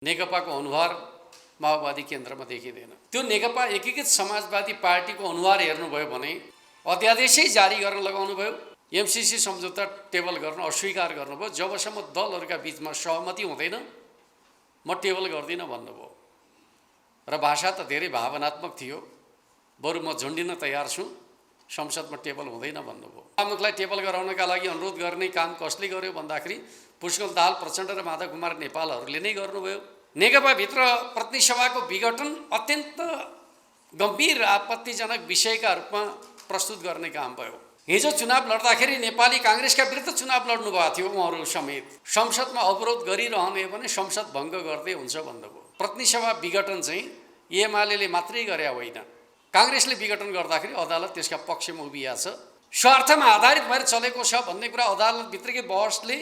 नेकपाको अनुहार माओवादी केन्द्रमा देखिँदैन। त्यो नेकपा एकीकृत समाजवादी पार्टीको अनुहार हेर्नुभयो भने अध्यादेशै जारी गर्न लगाउनु भयो, एमसीसी सम्झौता टेबल गर्न अस्वीकार गर्नुभयो। जबसम्म दलहरूका बीचमा सहमति हुँदैन म टेबल गर्दिनँ भन्नुभयो र भाषा त धेरै भावनात्मक थियो, बरु म झुन्डिन तयार छु, संसदमा टेबल हुँदैन भन्नुभयो। मुखलाई टेबल गराउनका लागि अनुरोध गर्ने काम कसले गर्यो भन्दाखेरि पुष्कल दाहाल प्रचण्ड र माधव कुमार नेपालहरूले नै गर्नुभयो। नेकपाभित्र प्रतिनिधि सभाको विघटन अत्यन्त गम्भीर आपत्तिजनक विषयका रूपमा प्रस्तुत गर्ने काम भयो। हिजो चुनाव लड्दाखेरि नेपाली काङ्ग्रेसका विरुद्ध चुनाव लड्नु भएको थियो, उहाँहरू समेत संसदमा अवरोध गरिरहने भने संसद भङ्ग गर्दै हुन्छ भन्नुभयो। प्रतिनिधि सभा विघटन चाहिँ एमाले मात्रै गरे होइन, काङ्ग्रेसले विघटन गर्दाखेरि अदालत त्यसका पक्षमा उभिया छ। स्वार्थमा आधारित भएर चलेको छ भन्ने कुरा अदालतभित्रकै बहसले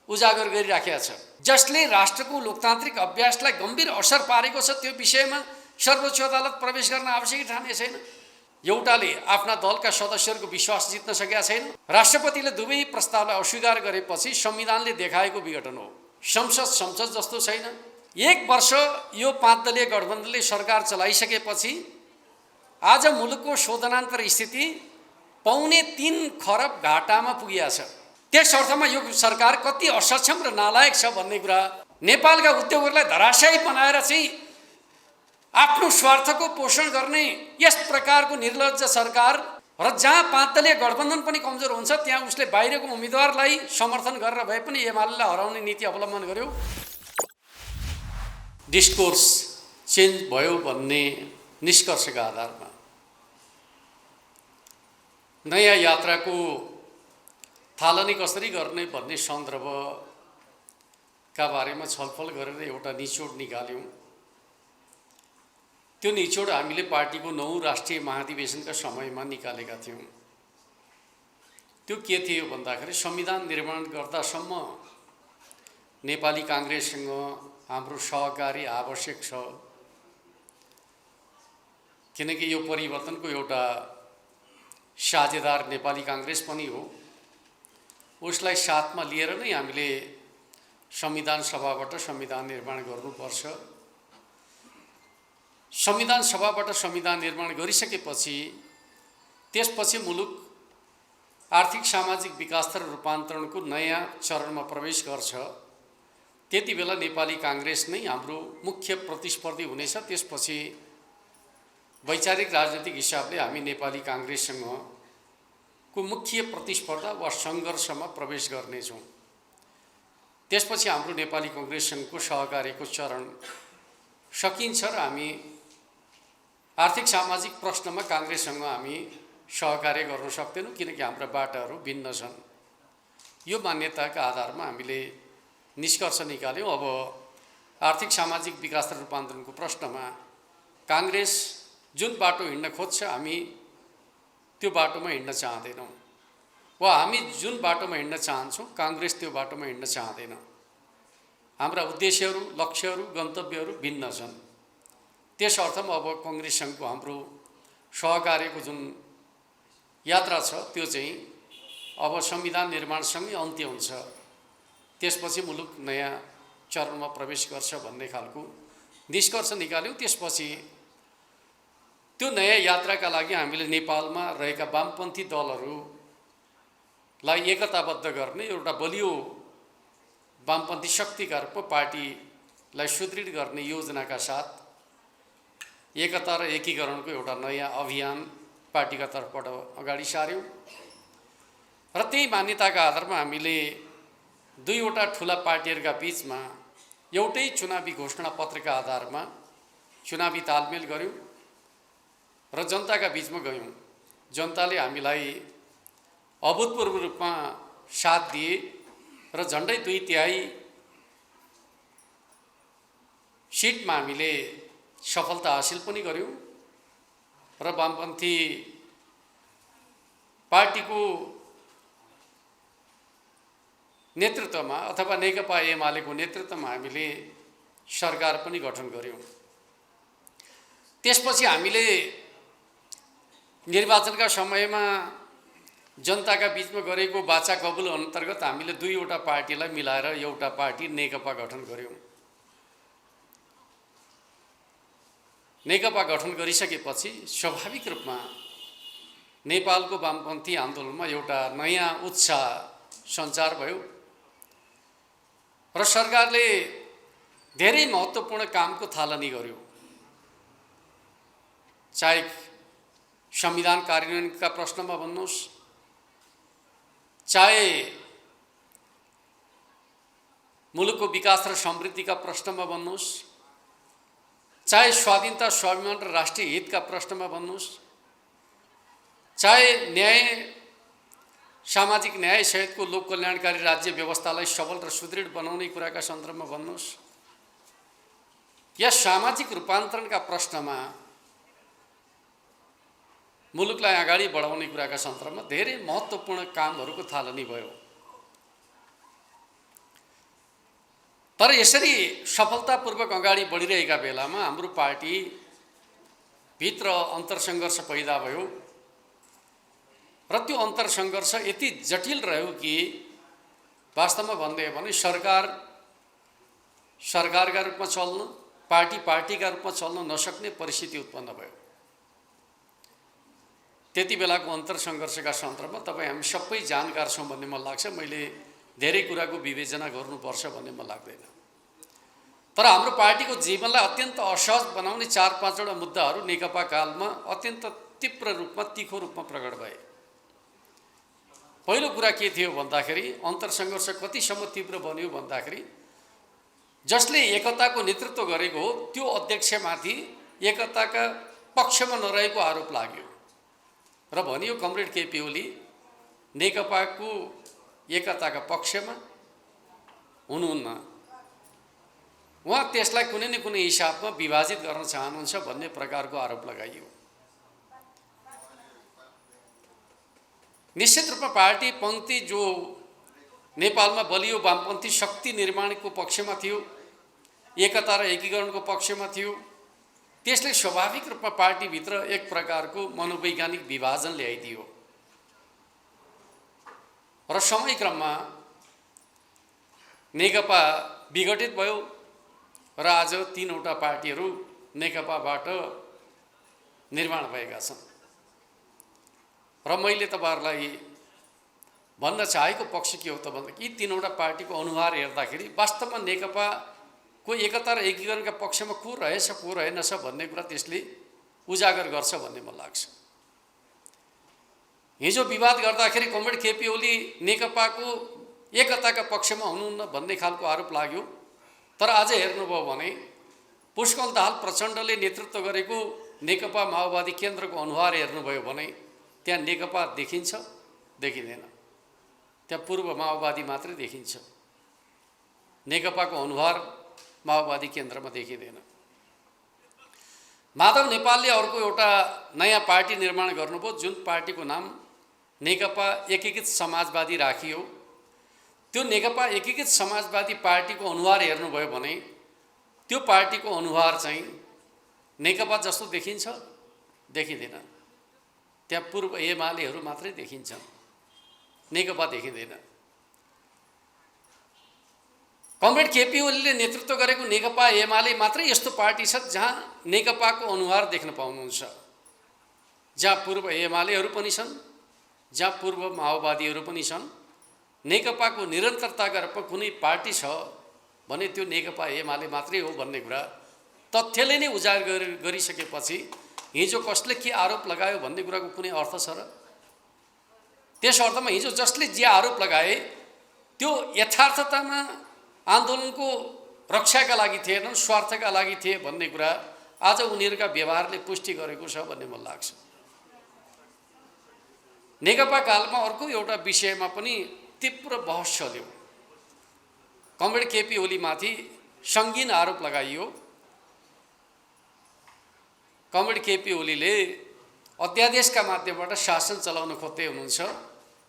उजागर गरिराखेका छ, जसले राष्ट्रको लोकतान्त्रिक अभ्यासलाई गम्भीर असर पारेको छ। त्यो विषयमा सर्वोच्च अदालत प्रवेश गर्न आवश्यक ठाने छैन। एउटाले आफ्ना दलका सदस्यहरूको विश्वास जित्न सकेका छैन। राष्ट्रपतिले दुवै प्रस्तावलाई अस्वीकार गरेपछि संविधानले देखाएको विघटन हो। संसद जस्तो छैन। 1 वर्ष यो 5 दलीय गठबन्धनले सरकार चलाइसकेपछि आज मुलुकको शोधनान्तर स्थिति 3.25 खरब घाटामा पुगिया छ। त्यस अर्थमा यो सरकार कति असक्षम र नालायक छ भन्ने कुरा नेपालका उद्योगहरूलाई धराशायी बनाएर चाहिँ आफ्नो स्वार्थको पोषण गर्ने यस प्रकारको निर्लज्ज सरकार र जहाँ 5 दलीय गठबन्धन पनि कमजोर हुन्छ त्यहाँ उसले बाहिरको उम्मेदवारलाई समर्थन गरेर भए पनि एमालेलाई हराउने नीति अवलम्बन गर्यो। डिस्कोर्स चेन्ज भयो भन्ने निष्कर्षका आधारमा नयाँ यात्राको थालनी कसरी गर्ने भन्ने सन्दर्भका बारेमा छलफल गरेर एउटा निचोड निकाल्यौँ। त्यो निचोड हामीले पार्टीको 9 राष्ट्रिय महाधिवेशनका समयमा निकालेका थियौँ। त्यो के थियो भन्दाखेरि संविधान निर्माण गर्दासम्म नेपाली काङ्ग्रेससँग हाम्रो सहकारी आवश्यक छ, किनकि यो परिवर्तनको एउटा साझेदार नेपाली काङ्ग्रेस पनि हो। उसलाई साथमा लिएर नै हामीले संविधान सभाबाट संविधान निर्माण गर्नुपर्छ। संविधान सभाबाट संविधान निर्माण गरिसकेपछि त्यसपछि मुलुक आर्थिक सामाजिक विकास र रूपान्तरणको नयाँ चरणमा प्रवेश गर्छ। त्यति बेला नेपाली काङ्ग्रेस नै हाम्रो मुख्य प्रतिस्पर्धी हुनेछ। त्यसपछि वैचारिक राजनीतिक हिसाबले हामी नेपाली काङ्ग्रेससँगको मुख्य प्रतिस्पर्धा वा सङ्घर्षमा प्रवेश गर्नेछौँ। त्यसपछि हाम्रो नेपाली काङ्ग्रेससँगको सहकार्यको चरण सकिन्छ र हामी आर्थिक सामाजिक प्रश्नमा काङ्ग्रेससँग हामी सहकार्य गर्न सक्दैनौँ, किनकि हाम्रा बाटाहरू भिन्न छन्। यो मान्यताका आधारमा हामीले निष्कर्ष निकाल्यौँ। अब आर्थिक सामाजिक विकास र रूपान्तरणको प्रश्नमा काङ्ग्रेस जुन बाटो हिँड्न खोज्छ हामी त्यो बाटोमा हिँड्न चाहँदैनौँ, वा हामी जुन बाटोमा हिँड्न चाहन्छौँ काङ्ग्रेस त्यो बाटोमा हिँड्न चाहँदैन। हाम्रा उद्देश्यहरू, लक्ष्यहरू, गन्तव्यहरू भिन्न छन्। त्यस अर्थमा अब काङ्ग्रेससँगको हाम्रो सहकार्यको जुन यात्रा छ त्यो चाहिँ अब संविधान निर्माणसँगै अन्त्य हुन्छ। त्यसपछि मुलुक नयाँ चरणमा प्रवेश गर्छ भन्ने खालको निष्कर्ष निकाल्यौँ। त्यसपछि त्यो नयाँ यात्राका लागि हामीले नेपालमा रहेका वामपन्थी दलहरूलाई एकताबद्ध गर्ने एउटा बलियो वामपन्थी शक्तिका रूपमा पार्टीलाई सुदृढ गर्ने योजनाका साथ एकता र एकीकरणको एउटा नयाँ अभियान पार्टीका तर्फबाट अगाडि सार्यौँ। र त्यही मान्यताका आधारमा हामीले 2वटा ठुला पार्टीहरूका बीचमा एउटै चुनावी घोषणा पत्रका आधारमा चुनावी तालमेल गऱ्यौँ र जनताका बीचमा गयौँ। जनताले हामीलाई अभूतपूर्व रूपमा साथ दिए र झन्डै 2/3 सिटमा हामीले सफलता हासिल पनि गऱ्यौँ र वामपन्थी पार्टीको नेतृत्वमा अथवा नेकपा एमालेको नेतृत्वमा हामीले सरकार पनि गठन गऱ्यौँ। त्यसपछि हामीले निर्वाचनका समयमा जनताका बीचमा गरेको बाचा कबुल अन्तर्गत हामीले 2वटा पार्टीलाई मिलाएर एउटा पार्टी नेकपा गठन गऱ्यौँ। नेकपा गठन गरिसकेपछि स्वाभाविक रूपमा नेपालको वामपन्थी आन्दोलनमा एउटा नयाँ उत्साह सञ्चार भयो र सरकारले धेरै महत्त्वपूर्ण कामको थालनी गर्यो। चाहे संविधान कार्यान्वयनका प्रश्नमा भन्नुहोस्, चाहे मुलुकको विकास र समृद्धिका प्रश्नमा भन्नुहोस्, चाहे स्वाधीनता स्वाभिमान र राष्ट्रिय हितका प्रश्नमा भन्नुहोस्, चाहे न्याय सामाजिक न्याय सहितको लोक कल्याणकारी राज्य व्यवस्थालाई सबल र सुदृढ बनाउने कुराका सन्दर्भमा भन्नुहोस्, या सामाजिक रूपान्तरणका प्रश्नमा मुलुकलाई अगाडि बढाउने कुराका सन्दर्भमा धेरै महत्त्वपूर्ण कामहरूको थालनी भयो। तर यसरी सफलतापूर्वक अगाडि बढिरहेका बेलामा हाम्रो पार्टी भित्र अन्तरसङ्घर्ष पैदा भयो र त्यो अन्तरसङ्घर्ष यति जटिल रह्यो कि वास्तवमा भन्दै हो भने सरकारका रूपमा चल्न, पार्टीका रूपमा चल्न नसक्ने परिस्थिति उत्पन्न भयो। त्यति बेलाको अन्तरसङ्घर्षका सन्दर्भमा तपाईँ हामी सबै जानकार छौँ भन्ने मलाई लाग्छ। मैले धेरै कुराको विवेचना गर्नुपर्छ भन्ने मलाई लाग्दैन। तर हाम्रो पार्टीको जीवनलाई अत्यन्त असहज बनाउने 4-5वटा मुद्दाहरू नेकपा कालमा अत्यन्त तीव्र रूपमा, तीखो रूपमा प्रकट भए। पहिलो कुरा के थियो भन्दाखेरि अन्तरसङ्घर्ष कतिसम्म तीव्र बन्यो भन्दाखेरि जसले एकताको नेतृत्व गरेको हो त्यो अध्यक्षमाथि एकताका पक्षमा नरहेको आरोप लाग्यो र भनियो कमरेड केपी ओली नेकपाको एकताका पक्षमा हुनुहुन्न, उहाँ त्यसलाई कुनै न कुनै हिसाबमा विभाजित गर्न चाहनुहुन्छ भन्ने प्रकारको आरोप लगाइयो। निश्चित रूपमा पार्टी पङ्क्ति जो नेपालमा बलियो वामपन्थी शक्ति निर्माणको पक्षमा थियो, एकता र एकीकरणको पक्षमा थियो, त्यसले स्वाभाविक रूपमा पार्टीभित्र एक प्रकारको मनोवैज्ञानिक विभाजन ल्याइदियो र समयक्रममा नेकपा विघटित भयो र आज 3वटा पार्टीहरू नेकपाबाट निर्माण भएका छन्। र मैले तपाईहरुलाई भन्न चाहेको पक्ष के हो त भन्दा यी 3वटा पार्टीको अनुहार हेर्दाखेरि वास्तवमा नेकपाको एकता र एकीकरणका पक्षमा को रहेछ को रहेनछ भन्ने कुरा त्यसले उजागर गर्छ भन्ने मलाई लाग्छ। हिजो विवाद गर्दाखेरि कमरेड केपी ओली नेकपाको एकताका पक्षमा हुनुहुन्न भन्ने खालको आरोप लाग्यो। तर आज हेर्नुभयो भने पुष्पकमल दाहाल प्रचण्डले नेतृत्व गरेको नेकपा माओवादी केन्द्रको अनुहार हेर्नुभयो भने त्यहाँ नेकपा देखिन्छ, देखिँदैन। त्यहाँ पूर्व माओवादी मात्रै देखिन्छ, नेकपाको अनुहार माओवादी केन्द्रमा देखिँदैन। माधव नेपालले अर्को एउटा नयाँ पार्टी निर्माण गर्नुभयो जुन पार्टीको नाम नेकपा एकीकृत समाजवादी राखियो। त्यो नेकपा एकीकृत समाजवादी पार्टीको अनुहार हेर्नुभयो भने त्यो पार्टीको अनुहार चाहिँ नेकपा जस्तो देखिन्छ, देखिँदैन। त्यहाँ पूर्व एमालेहरू मात्रै देखिन्छन्, नेकपा देखिँदैन। कमरेड केपी ओलीले नेतृत्व गरेको नेकपा एमाले मात्रै यस्तो पार्टी छ जहाँ नेकपाको अनुहार देख्न पाउनुहुन्छ, जहाँ पूर्व एमालेहरू पनि छन्, जहाँ पूर्व माओवादीहरू पनि छन्। नेकपाको निरन्तरताका रूपमा कुनै पार्टी छ भने त्यो नेकपा एमाले मात्रै हो भन्ने कुरा तथ्यले नै उजागर गरिसकेपछि हिजो कसले के आरोप लगायो भन्ने कुराको कुनै अर्थ छ र? त्यस अर्थमा हिजो जसले जे आरोप लगाए त्यो यथार्थतामा आन्दोलनको रक्षाका लागि थिएनन्, स्वार्थका लागि थिए भन्ने कुरा आज उनीहरूका व्यवहारले पुष्टि गरेको छ भन्ने मलाई लाग्छ। नेकपा कालमा अर्को एउटा विषयमा पनि तीव्र बहस चल्यो। कमरेड केपी ओलीमाथि सङ्गीन आरोप लगाइयो। कमरेड केपी ओलीले अध्यादेशका माध्यमबाट शासन चलाउन खोज्दै हुनुहुन्छ,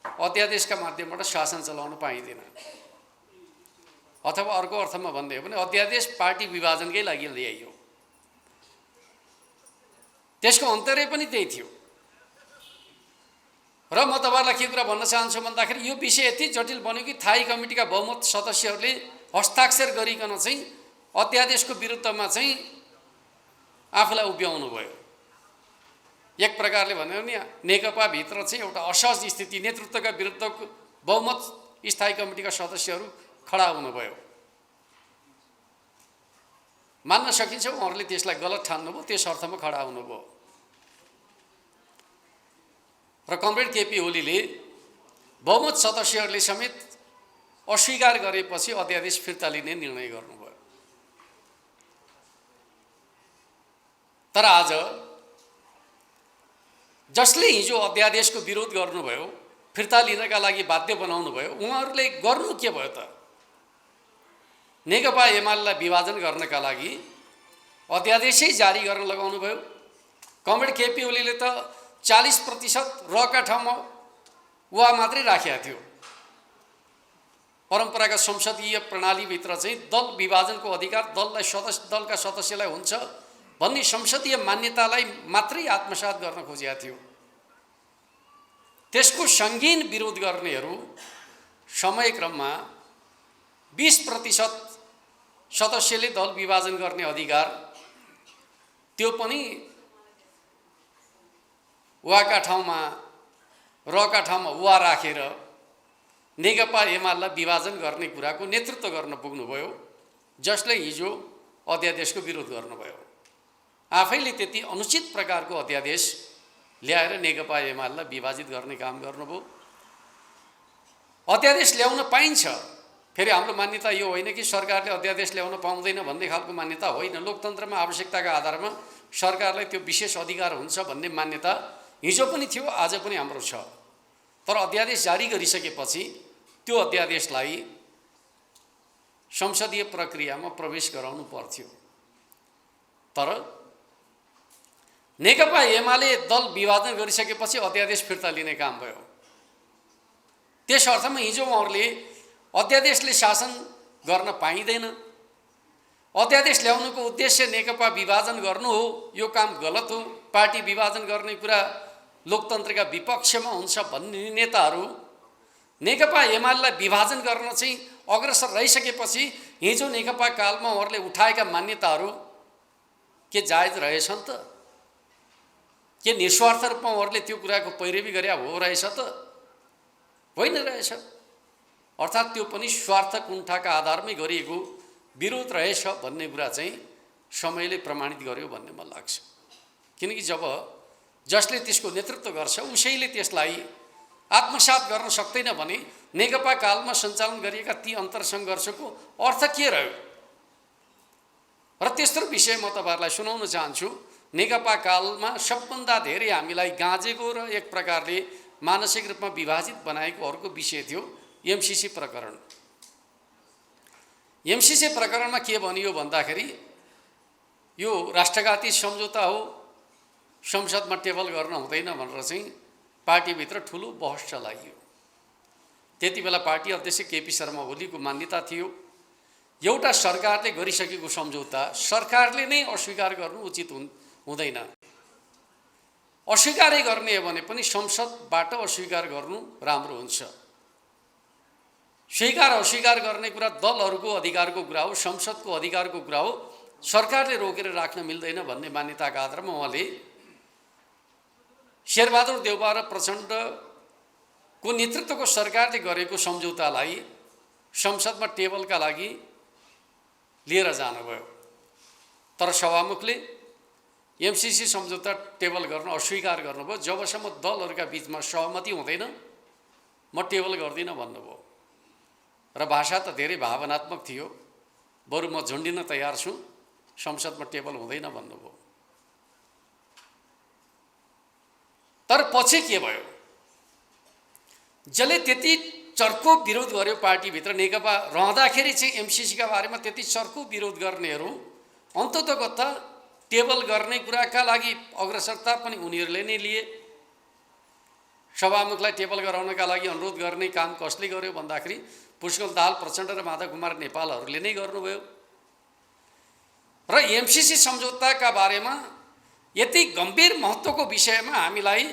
अध्यादेशका माध्यमबाट शासन चलाउन पाइँदैन। अथवा अर्को अर्थमा भन्दै हो भने अध्यादेश पार्टी विभाजनकै लागि ल्याइयो। त्यसको अन्तर्य पनि त्यही थियो। र म तपाईहरुलाई के कुरा भन्न चाहन्छु भन्दाखेरि यो विषय यति जटिल बन्यो कि थाई कमिटीका बहुमत सदस्यहरूले हस्ताक्षर गरिकन चाहिँ अध्यादेशको विरुद्धमा चाहिँ आफूलाई उभ्याउनु भयो। एक प्रकारले भन्यो भने नेकपाभित्र चाहिँ एउटा असहज स्थिति, नेतृत्वका विरुद्धको बहुमत स्थायी कमिटीका सदस्यहरू खडा हुनुभयो। मान्न सकिन्छ उहाँहरूले त्यसलाई गलत ठान्नुभयो, त्यस अर्थमा खडा हुनुभयो। र कमरेड केपी ओलीले बहुमत सदस्यहरूले समेत अस्वीकार गरेपछि अध्यादेश फिर्ता लिने निर्णय गर्नुभयो। तर आज जसले हिजो अध्यादेशको विरोध गर्नुभयो, फिर्ता लिनका लागि बाध्य बनाउनु भयो, उहाँहरूले गर्नु के भयो त? नेकपा एमालेलाई विभाजन गर्नका लागि अध्यादेशै जारी गर्न लगाउनु भयो। कमरेड केपी ओलीले त 40% रका ठाउँमा वा मात्रै राखेका थियो। परम्परागत संसदीय प्रणालीभित्र चाहिँ दल विभाजनको अधिकार दलका सदस्यलाई हुन्छ भन्ने संसदीय मान्यतालाई मात्रै आत्मसात गर्न खोजेका थियो। त्यसको सङ्गीन विरोध गर्नेहरू समयक्रममा 20% सदस्यले दल विभाजन गर्ने अधिकार त्यो पनि वाका ठाउँमा रका ठाउँमा वा राखेर नेकपा एमालेलाई विभाजन गर्ने कुराको नेतृत्व गर्न पुग्नुभयो, जसले हिजो अध्यादेशको विरोध गर्नुभयो। आफैले त्यति अनुचित प्रकारको अध्यादेश ल्याएर नेकपा एमालेलाई विभाजित गर्ने काम गर्नुभयो। अध्यादेश ल्याउन पाइन्छ, फेरि हाम्रो मान्यता यो होइन कि सरकारले अध्यादेश ल्याउन पाउँदैन भन्ने खालको मान्यता होइन। लोकतन्त्रमा आवश्यकताका आधारमा सरकारलाई त्यो विशेष अधिकार हुन्छ भन्ने मान्यता हिजो पनि थियो, आज पनि हाम्रो छ। तर अध्यादेश जारी गरिसकेपछि त्यो अध्यादेशलाई संसदीय प्रक्रियामा प्रवेश गराउनु पर्थ्यो। तर नेकपा एमाले दल विभाजन गरिसकेपछि अध्यादेश फिर्ता लिने काम भयो। त्यस अर्थमा हिजो उहाँहरूले अध्यादेशले शासन गर्न पाइँदैन, अध्यादेश ल्याउनुको उद्देश्य नेकपा विभाजन गर्नु हो, यो काम गलत हो, पार्टी विभाजन गर्ने कुरा लोकतन्त्रका विपक्षमा हुन्छ भन्ने नेताहरू नेकपा एमालेलाई विभाजन गर्न चाहिँ अग्रसर रहिसकेपछि हिजो नेकपा कालमा उहाँहरूले उठाएका मान्यताहरू के जायज रहेछन् त? के निस्वार्थ रूपमा उहाँहरूले त्यो कुराको पैरवी गरे हो रहेछ त? होइन रहेछ। अर्थात् त्यो पनि स्वार्थ कुण्ठाका आधारमै गरिएको विरोध रहेछ भन्ने कुरा चाहिँ समयले प्रमाणित गर्यो भन्ने मलाई लाग्छ। किनकि जब जसले त्यसको नेतृत्व गर्छ उसैले त्यसलाई आत्मसात गर्न सक्दैन भने नेकपा कालमा सञ्चालन गरिएका ती अन्तरसङ्घर्षको अर्थ के रह्यो? र त्यस्तो विषय म तपाईँहरूलाई सुनाउन चाहन्छु। नेकपा कालमा सबभन्दा धेरै हामीलाई गाँजेको र एक प्रकारले मानसिक रूपमा विभाजित बनाएको अर्को विषय थियो एमसीसी प्रकरण। एमसीसी प्रकरणमा के भनियो भन्दाखेरि यो राष्ट्रघाती सम्झौता हो, संसदमा टेबल गर्न हुँदैन भनेर चाहिँ पार्टीभित्र ठुलो बहस चलाइयो। त्यति बेला पार्टी अध्यक्ष केपी शर्मा ओलीको मान्यता थियो एउटा सरकारले गरिसकेको सम्झौता सरकारले नै अस्वीकार गर्नु उचित हुँदैन। अस्वीकारै गर्ने हो भने पनि संसदबाट अस्वीकार गर्नु राम्रो हुन्छ। स्वीकार अस्वीकार गर्ने कुरा दलहरूको अधिकारको कुरा हो, संसदको अधिकारको कुरा हो, सरकारले रोकेर राख्न मिल्दैन भन्ने मान्यताका आधारमा उहाँले शेरबहादुर देउवा र प्रचण्डको नेतृत्वको सरकारले गरेको सम्झौतालाई संसदमा टेबलका लागि लिएर जानुभयो। तर सभामुखले एमसीसी सम्झौता टेबल गर्न अस्वीकार गर्नुभयो। जबसम्म दलहरूका बीचमा सहमति हुँदैन म टेबल गर्दिनँ भन्नुभयो। र भाषा त धेरै भावनात्मक थियो, बरु म झुन्डिन तयार छु, संसदमा टेबल हुँदैन भन्नुभयो। तर पछि के भयो? जसले त्यति चर्को विरोध गर्यो पार्टीभित्र नेकपा रहँदाखेरि चाहिँ एमसीसीका बारेमा त्यति चर्को विरोध गर्नेहरू अन्ततोगत टेबल गर्ने कुराका लागि अग्रसरता पनि उनीहरूले नै लिए। सभामुखलाई टेबल गराउनका लागि अनुरोध गर्ने काम कसले गर्यो भन्दाखेरि पुष्कल दाहाल प्रचण्ड र माधव कुमार नेपालहरूले नै गर्नुभयो। र एमसीसी सम्झौताका बारेमा यति गम्भीर महत्त्वको विषयमा हामीलाई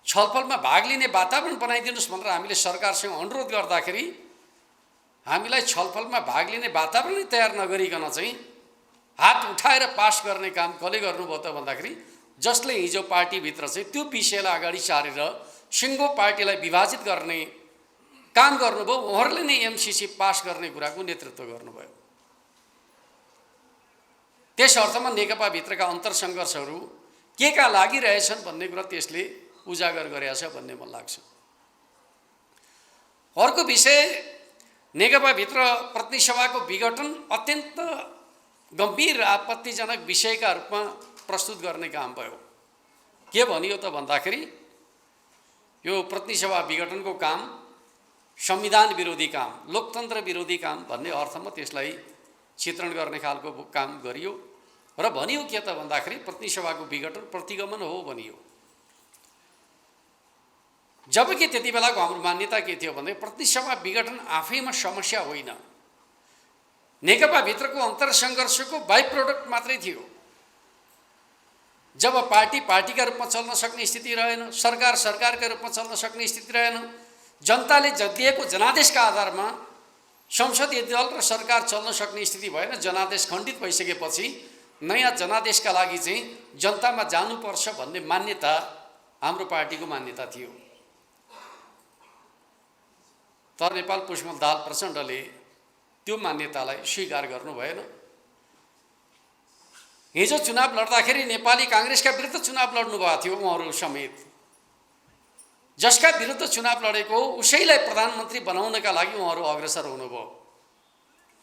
छलफलमा भाग लिने वातावरण बनाइदिनुहोस् भनेर हामीले सरकारसँग अनुरोध गर्दाखेरि हामीलाई छलफलमा भाग लिने वातावरण तयार नगरिकन चाहिँ हात उठाएर पास गर्ने काम कसले गर्नुभयो त भन्दाखेरि जसले हिजो पार्टीभित्र चाहिँ त्यो विषयलाई अगाडि सारेर सिङ्गो पार्टीलाई विभाजित गर्ने काम गर्नुभयो, उहाँहरूले नै एमसिसी पास गर्ने कुराको नेतृत्व गर्नुभयो। त्यस अर्थमा नेकपाभित्रका अन्तरसङ्घर्षहरू के का लागिरहेछन् भन्ने कुरा त्यसले उजागर गरेको छ भन्ने मलाई लाग्छ। अर्को विषय, नेकपाभित्र प्रतिनिधि सभाको विघटन अत्यन्त गम्भीर आपत्तिजनक विषयका रूपमा प्रस्तुत गर्ने काम भयो। के भनियो त भन्दाखेरि यो प्रतिनिधि सभा विघटनको काम संविधान विरोधी काम, लोकतन्त्र विरोधी काम भन्ने अर्थमा त्यसलाई चित्रण गर्ने खालको काम गरियो र भनियो के त भन्दाखेरि प्रतिनिधि सभाको विघटन प्रतिगमन हो भनियो। जबकि त्यति बेलाको हाम्रो मान्यता के थियो भने प्रतिनिधि सभा विघटन आफैमा समस्या होइन, नेकपाभित्रको अन्तरसङ्घर्षको बाइ प्रोडक्ट मात्रै थियो। जब पार्टी पार्टीका रूपमा चल्न सक्ने स्थिति रहेन, सरकार सरकारका रूपमा चल्न सक्ने स्थिति रहेन, जनताले दिएको जनादेशका आधारमा संसदीय दल र सरकार चल्न सक्ने स्थिति भएन। जनादेश खण्डित भइसकेपछि नयाँ जनादेशका लागि चाहिँ जनतामा जानुपर्छ भन्ने मान्यता हाम्रो पार्टीको मान्यता थियो। तर नेपाल पुष्पकमल दाहाल प्रचण्डले त्यो मान्यतालाई स्वीकार गर्नु भएन। हिजो चुनाव लड्दाखेरि नेपाली काङ्ग्रेसका विरुद्ध चुनाव लड्नु भएको थियो उहाँहरू समेत। जसका विरुद्ध चुनाव लडेको उसैलाई प्रधानमन्त्री बनाउनका लागि उहाँहरू अग्रसर हुनुभयो।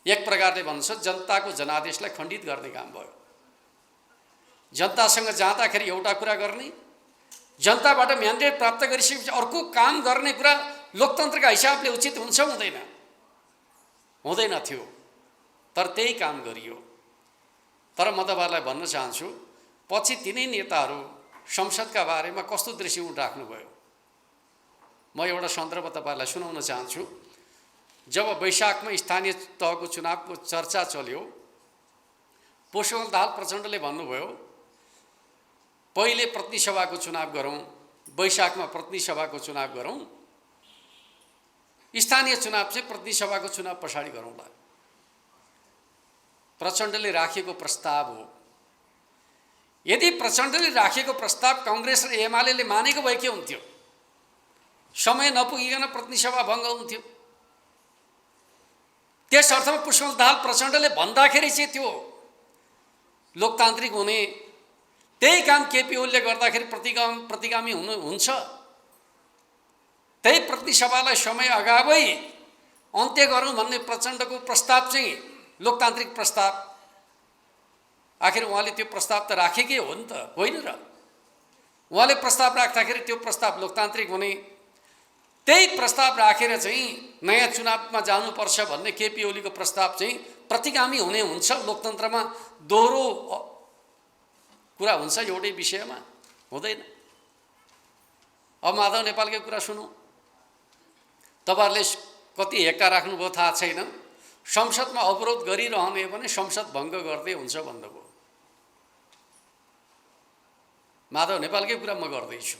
एक प्रकारले भन्छ जनताको जनादेशलाई खण्डित गर्ने काम भयो। जनतासँग जाँदाखेरि एउटा कुरा गर्ने, जनताबाट म्यान्डेट प्राप्त गरिसकेपछि अर्को काम गर्ने कुरा लोकतन्त्रका हिसाबले उचित हुन्छ हुँदैन? हुँदैन थियो। तर त्यही काम गरियो। तर म तपाईँहरूलाई भन्न चाहन्छु, पछि तिनै नेताहरू संसदका बारेमा कस्तो दृष्टिकोण राख्नुभयो। म एउटा सन्दर्भ तपाईँहरूलाई सुनाउन चाहन्छु। जब वैशाखमा स्थानीय तहको चुनावको चर्चा चल्यो, पुष्पकमल दाहाल प्रचण्डले भन्नुभयो पहिले प्रतिनिधि सभाको चुनाव गरौँ, वैशाखमा प्रतिनिधि सभाको चुनाव गरौँ, स्थानीय चुनाव चाहिँ प्रतिनिधि सभाको चुनाव पछाडि गरौँला। प्रचण्डले राखेको प्रस्ताव हो। यदि प्रचण्डले राखेको प्रस्ताव कांग्रेस र एमाले मानेको भए के हुन्थ्यो? समय नपुगिकन प्रतिनिधि सभा भङ्ग हुन्थ्यो। त्यस अर्थमा पुष्पकमल दाहाल प्रचण्डले भन्दाखेरि चाहिँ त्यो लोकतान्त्रिक हुने, त्यही काम केपी ओलीले गर्दाखेरि प्रतिगामी हुन्छ। त्यही प्रतिनिधि सभालाई समय अगावै अन्त्य गरौँ भन्ने प्रचण्डको प्रस्ताव चाहिँ लोकतान्त्रिक प्रस्ताव। आखिर उहाँले त्यो प्रस्ताव त राखेकै हो नि त, होइन र? उहाँले प्रस्ताव राख्दाखेरि त्यो प्रस्ताव लोकतान्त्रिक हुने, त्यही प्रस्ताव राखेर चाहिँ नयाँ चुनावमा जानुपर्छ भन्ने केपी ओलीको प्रस्ताव चाहिँ प्रतिगामी हुने हुन्छ। लोकतन्त्रमा दोहोरो कुरा हुन्छ एउटै विषयमा, हुँदैन। अब माधव नेपालकै कुरा सुनौँ। तपाईँहरूले कति हेक्का राख्नुभयो थाहा छैन। संसदमा अवरोध गरिरहने भने संसद भङ्ग गर्दै हुन्छ भन्नुभयो। माधव नेपालकै कुरा म गर्दैछु।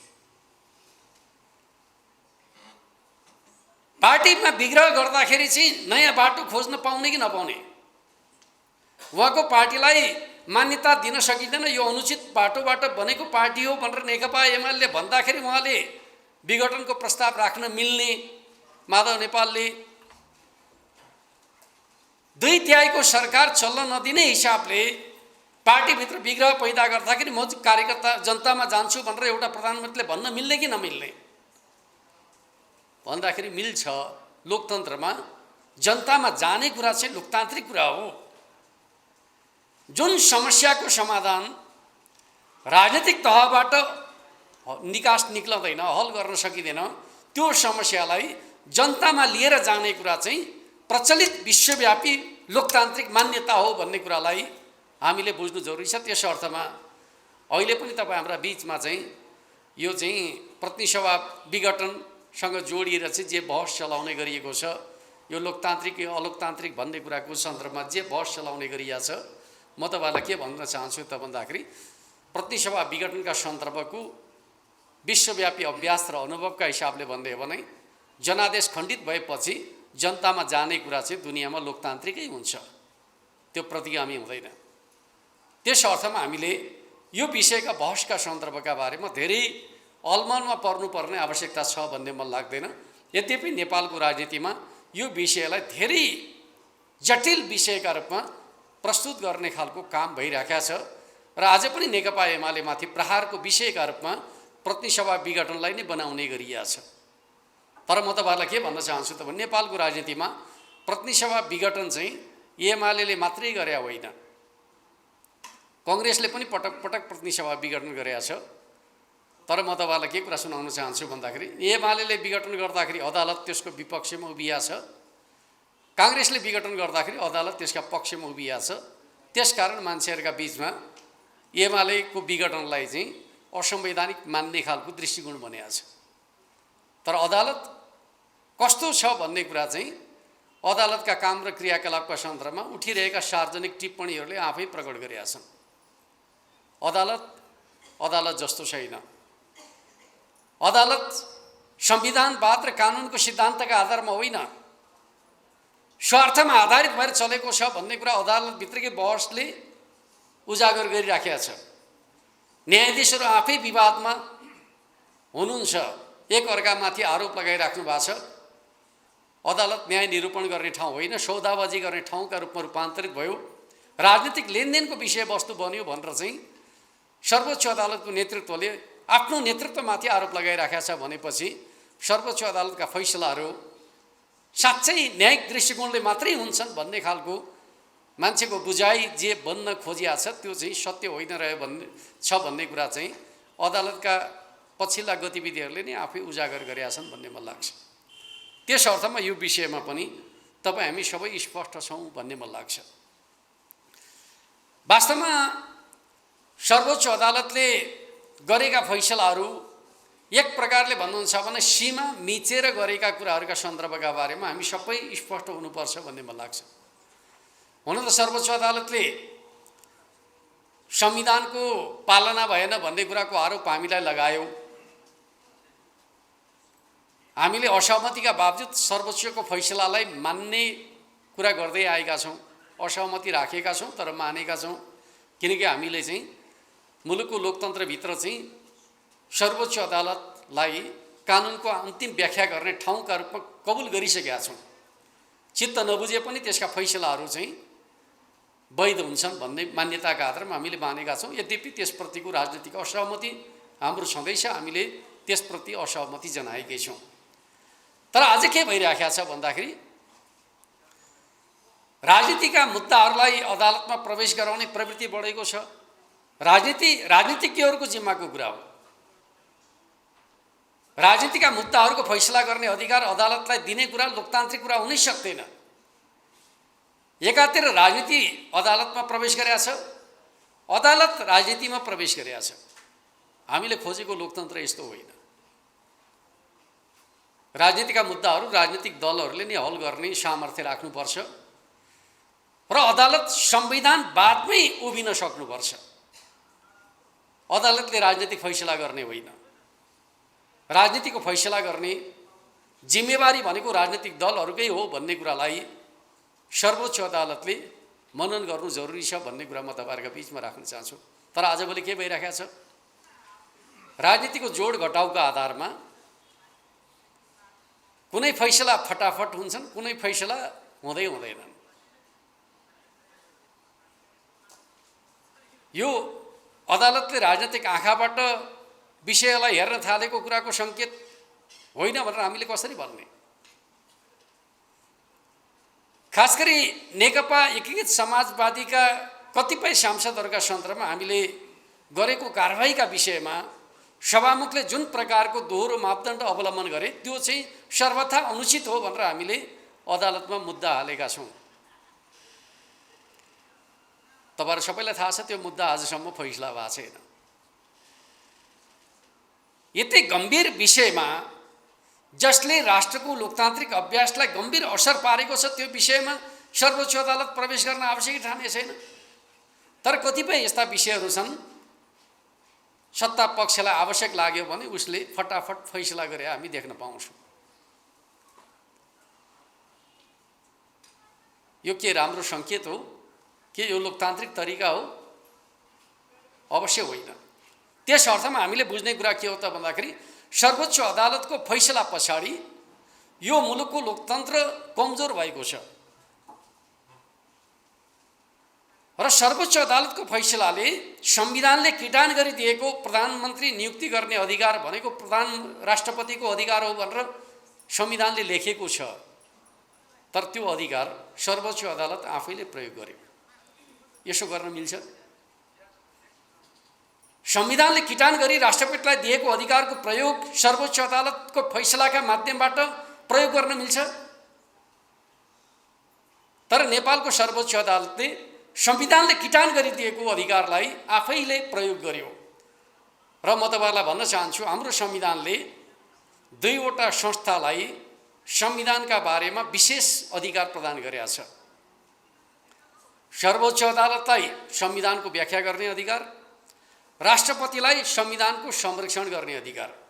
पार्टीमा विग्रह गर्दाखेरि चाहिँ नयाँ बाटो खोज्न पाउने कि नपाउने? उहाँको पार्टीलाई मान्यता दिन सकिँदैन, यो अनुचित बाटोबाट बनेको पार्टी हो भनेर नेकपा एमाले भन्दाखेरि उहाँले विघटनको प्रस्ताव राख्न मिल्ने। माधव नेपालले 2/3 सरकार चल्न नदिने हिसाबले पार्टीभित्र विग्रह पैदा गर्दाखेरि म कार्यकर्ता जनतामा जान्छु भनेर एउटा प्रधानमन्त्रीले भन्न मिल्ने कि नमिल्ने? भन्दाखेरि मिल्छ। लोकतन्त्रमा जनतामा जाने कुरा चाहिँ लोकतान्त्रिक कुरा हो। जुन समस्याको समाधान राजनीतिक तहबाट निकास निक्लदैन, हल गर्न सकिँदैन, त्यो समस्यालाई जनतामा लिएर जाने कुरा चाहिँ प्रचलित विश्वव्यापी लोकतान्त्रिक मान्यता हो भन्ने कुरालाई हामीले बुझ्नु जरुरी छ। त्यस अर्थमा अहिले पनि तपाईँ हाम्रा बिचमा चाहिँ यो चाहिँ प्रतिनिधि सभा विघटनसँग जोडिएर चाहिँ जे बहस चलाउने गरिएको छ, यो लोकतान्त्रिक यो अलोकतान्त्रिक भन्ने कुराको सन्दर्भमा जे बहस चलाउने गरिएको छ, म तपाईँलाई के भन्न चाहन्छु त भन्दाखेरि प्रतिनिधि सभा विघटनका सन्दर्भको विश्वव्यापी अभ्यास र अनुभवका हिसाबले भन्दै हो भने जनादेश खण्डित भएपछि जनतामा जाने कुरा चाहिँ दुनियाँमा लोकतान्त्रिकै हुन्छ, त्यो प्रतिगामी हुँदैन। त्यस अर्थमा हामीले यो विषयका बहसका सन्दर्भका बारेमा धेरै अलमलमा पर्नुपर्ने आवश्यकता छ भन्ने मलाई लाग्दैन। यद्यपि नेपालको राजनीतिमा यो विषयलाई धेरै जटिल विषयका रूपमा प्रस्तुत गर्ने खालको काम भइरहेको छ र आज पनि नेकपा एमाले माथि प्रहारको विषयका रूपमा प्रतिनिधि सभा विघटनलाई नै बनाउने गरिएको छ। तर म तपाईहरुलाई के भन्न चाहन्छु त भने नेपालको राजनीतिमा प्रतिनिधि सभा विघटन चाहिँ एमाले मात्रै गरे होइन, कांग्रेसले पनि पटक पटक प्रतिनिधि सभा विघटन गरेको छ। तर म तपाईहरुलाई के कुरा सुनाउन चाहन्छु भन्दाखेरि एमाले विघटन गर्दाखेरि अदालत त्यसको विपक्षमा उभिया छ, कांग्रेसले विघटन गर्दाखेरि अदालत त्यसका पक्षमा उभिया छ। त्यसकारण मान्छेहरुका बीचमा एमालेको विघटनलाई चाहिँ असंवैधानिक मान्ने खालको दृष्टिकोण बनेको छ। तर अदालत कस्तो छ भन्ने कुरा चाहिँ अदालतका काम र क्रियाकलापका सन्दर्भमा उठिरहेका सार्वजनिक टिप्पणीहरूले आफै प्रकट गरेका छन्। अदालत जस्तो छैन। अदालत संविधानवाद र कानुनको सिद्धान्तका आधारमा होइन, स्वार्थमा आधारित भएर चलेको छ भन्ने कुरा अदालतभित्रकै बहसले उजागर गरिराखेको छ। न्यायाधीशहरू आफै विवादमा हुनुहुन्छ, एक अर्कामाथि आरोप लगाइराख्नु भएको छ। अदालत न्याय निरूपण गर्ने ठाउँ होइन, सौदाबाजी गर्ने ठाउँका रूपमा रूपान्तरित भयो, राजनीतिक लेनदेनको विषयवस्तु बन्यो भनेर चाहिँ सर्वोच्च अदालतको नेतृत्वले आफ्नो नेतृत्वमाथि आरोप लगाइराखेको छ भनेपछि सर्वोच्च अदालतका फैसलाहरू साँच्चै न्यायिक दृष्टिकोणले मात्रै हुन्छन् भन्ने खालको मान्छेको बुझाइ जे बन्न खोजिया छ त्यो चाहिँ सत्य होइन रह्यो भन्ने कुरा चाहिँ अदालतका पछिल्ला गतिविधिहरूले नै आफै उजागर गरेका छन् भन्ने मलाई लाग्छ। त्यस अर्थमा यो विषयमा पनि तपाईँ हामी सबै स्पष्ट छौँ भन्ने मलाई लाग्छ। वास्तवमा सर्वोच्च अदालतले गरेका फैसलाहरू एक प्रकारले भन्नुहुन्छ भने सीमा मिचेर गरेका कुराहरूका सन्दर्भका बारेमा हामी सबै स्पष्ट हुनुपर्छ भन्ने मलाई लाग्छ। हुन त सर्वोच्च अदालतले संविधानको पालना भएन भन्ने कुराको आरोप हामीलाई लगायो। हामीले असहमतिका बावजुद सर्वोच्चको फैसलालाई मान्ने कुरा गर्दै आएका छौँ, असहमति राखेका छौँ तर मानेका छौँ, किनकि हामीले चाहिँ मुलुकको लोकतन्त्रभित्र चाहिँ सर्वोच्च अदालतलाई कानुनको अन्तिम व्याख्या गर्ने ठाउँका रूपमा कबुल गरिसकेका छौँ। चित्त नबुझे पनि त्यसका फैसलाहरू चाहिँ वैध हुन्छन् भन्ने मान्यताका आधारमा हामीले मानेका छौँ। यद्यपि त्यसप्रतिको राजनीतिक असहमति हाम्रो छँदैछ, हामीले त्यसप्रति असहमति जनाएकै छौँ। तर आज के भइरहेको छ भन्दाखेरि राजनीतिका मुद्दाहरूलाई अदालतमा प्रवेश गराउने प्रवृत्ति बढेको छ। राजनीतिज्ञहरूको जिम्माको कुरा हो। राजनीतिका मुद्दाहरूको फैसला गर्ने अधिकार अदालतलाई दिने कुरा लोकतान्त्रिक कुरा हुनै सक्दैन। एकातिर राजनीति अदालतमा प्रवेश गरेको छ, अदालत राजनीतिमा प्रवेश गरेको छ। हामीले खोजेको लोकतन्त्र यस्तो होइन। राजनीतिका मुद्दाहरू राजनीतिक दलहरूले नै हल गर्ने सामर्थ्य राख्नुपर्छ र अदालत संविधानवादमै उभिन सक्नुपर्छ। अदालतले राजनीतिक फैसला गर्ने होइन। राजनीतिको फैसला गर्ने जिम्मेवारी भनेको राजनीतिक दलहरूकै हो भन्ने कुरालाई सर्वोच्च अदालतले मनन गर्नु जरुरी छ भन्ने कुरा म तपाईहरुका बीचमा राख्न चाहन्छु। तर आजभोलि के भइरहेको छ, राजनीतिको जोड घटाउका आधारमा कुनै फैसला फटाफट हुन्छन्, कुनै फैसला हुँदैनन्। यो अदालतले राजनीतिक आँखाबाट विषयलाई हेर्न थालेको कुराको संकेत होइन भनेर हामीले कसरी भन्ने? खासगरी नेकपा एकीकृत समाजवादीका कतिपय सांसदहरूका सन्दर्भमा हामीले गरेको कारबाहीका विषयमा सभामुखले जुन प्रकारको दोहोरो मापदण्ड अवलम्बन गरे त्यो चाहिँ सर्वथा अनुचित हो भनेर हामीले अदालतमा मुद्दा हालेका छौँ। तपाईहरु सबैलाई थाहा छ त्यो मुद्दा आजसम्म फैसला भएको छैन। यति गम्भीर विषयमा जसले राष्ट्रको लोकतान्त्रिक अभ्यासलाई गम्भीर असर पारेको छ त्यो विषयमा सर्वोच्च अदालत प्रवेश गर्न आवश्यक ठाने छैन। तर कतिपय यस्ता विषयहरू छन् सत्ता पक्षलाई आवश्यक लाग्यो भने उसले फटाफट फैसला गरे हामी देख्न पाउँछौँ। यो के राम्रो संकेत हो? के यो लोकतान्त्रिक तरिका हो? अवश्य होइन। त्यस अर्थमा हामीले बुझ्ने कुरा के हो त भन्दाखेरि सर्वोच्च अदालतको फैसला पछाडि यो मुलुकको लोकतन्त्र कमजोर भएको छ र सर्वोच्च अदालतको फैसलाले संविधानले किटान गरिदिएको प्रधानमन्त्री नियुक्ति गर्ने अधिकार भनेको राष्ट्रपतिको अधिकार हो भनेर संविधानले लेखेको छ, तर त्यो अधिकार सर्वोच्च अदालत आफैले प्रयोग गर्यो। यसो गर्न मिल्छ? संविधानले किटान गरी राष्ट्रपतिलाई दिएको अधिकारको प्रयोग सर्वोच्च अदालतको फैसलाका माध्यमबाट प्रयोग गर्न मिल्छ? तर नेपालको सर्वोच्च अदालतले संविधानले किटान गरिदिएको अधिकारलाई आफैले प्रयोग गर्यो। र म तपाईहरुलाई भन्न चाहन्छु, हाम्रो संविधानले दुईवटा संस्थालाई संविधानका बारेमा विशेष अधिकार प्रदान गरेको छ। सर्वोच्च अदालतलाई संविधानको व्याख्या गर्ने अधिकार, राष्ट्रपतिलाई संविधानको संरक्षण गर्ने अधिकार।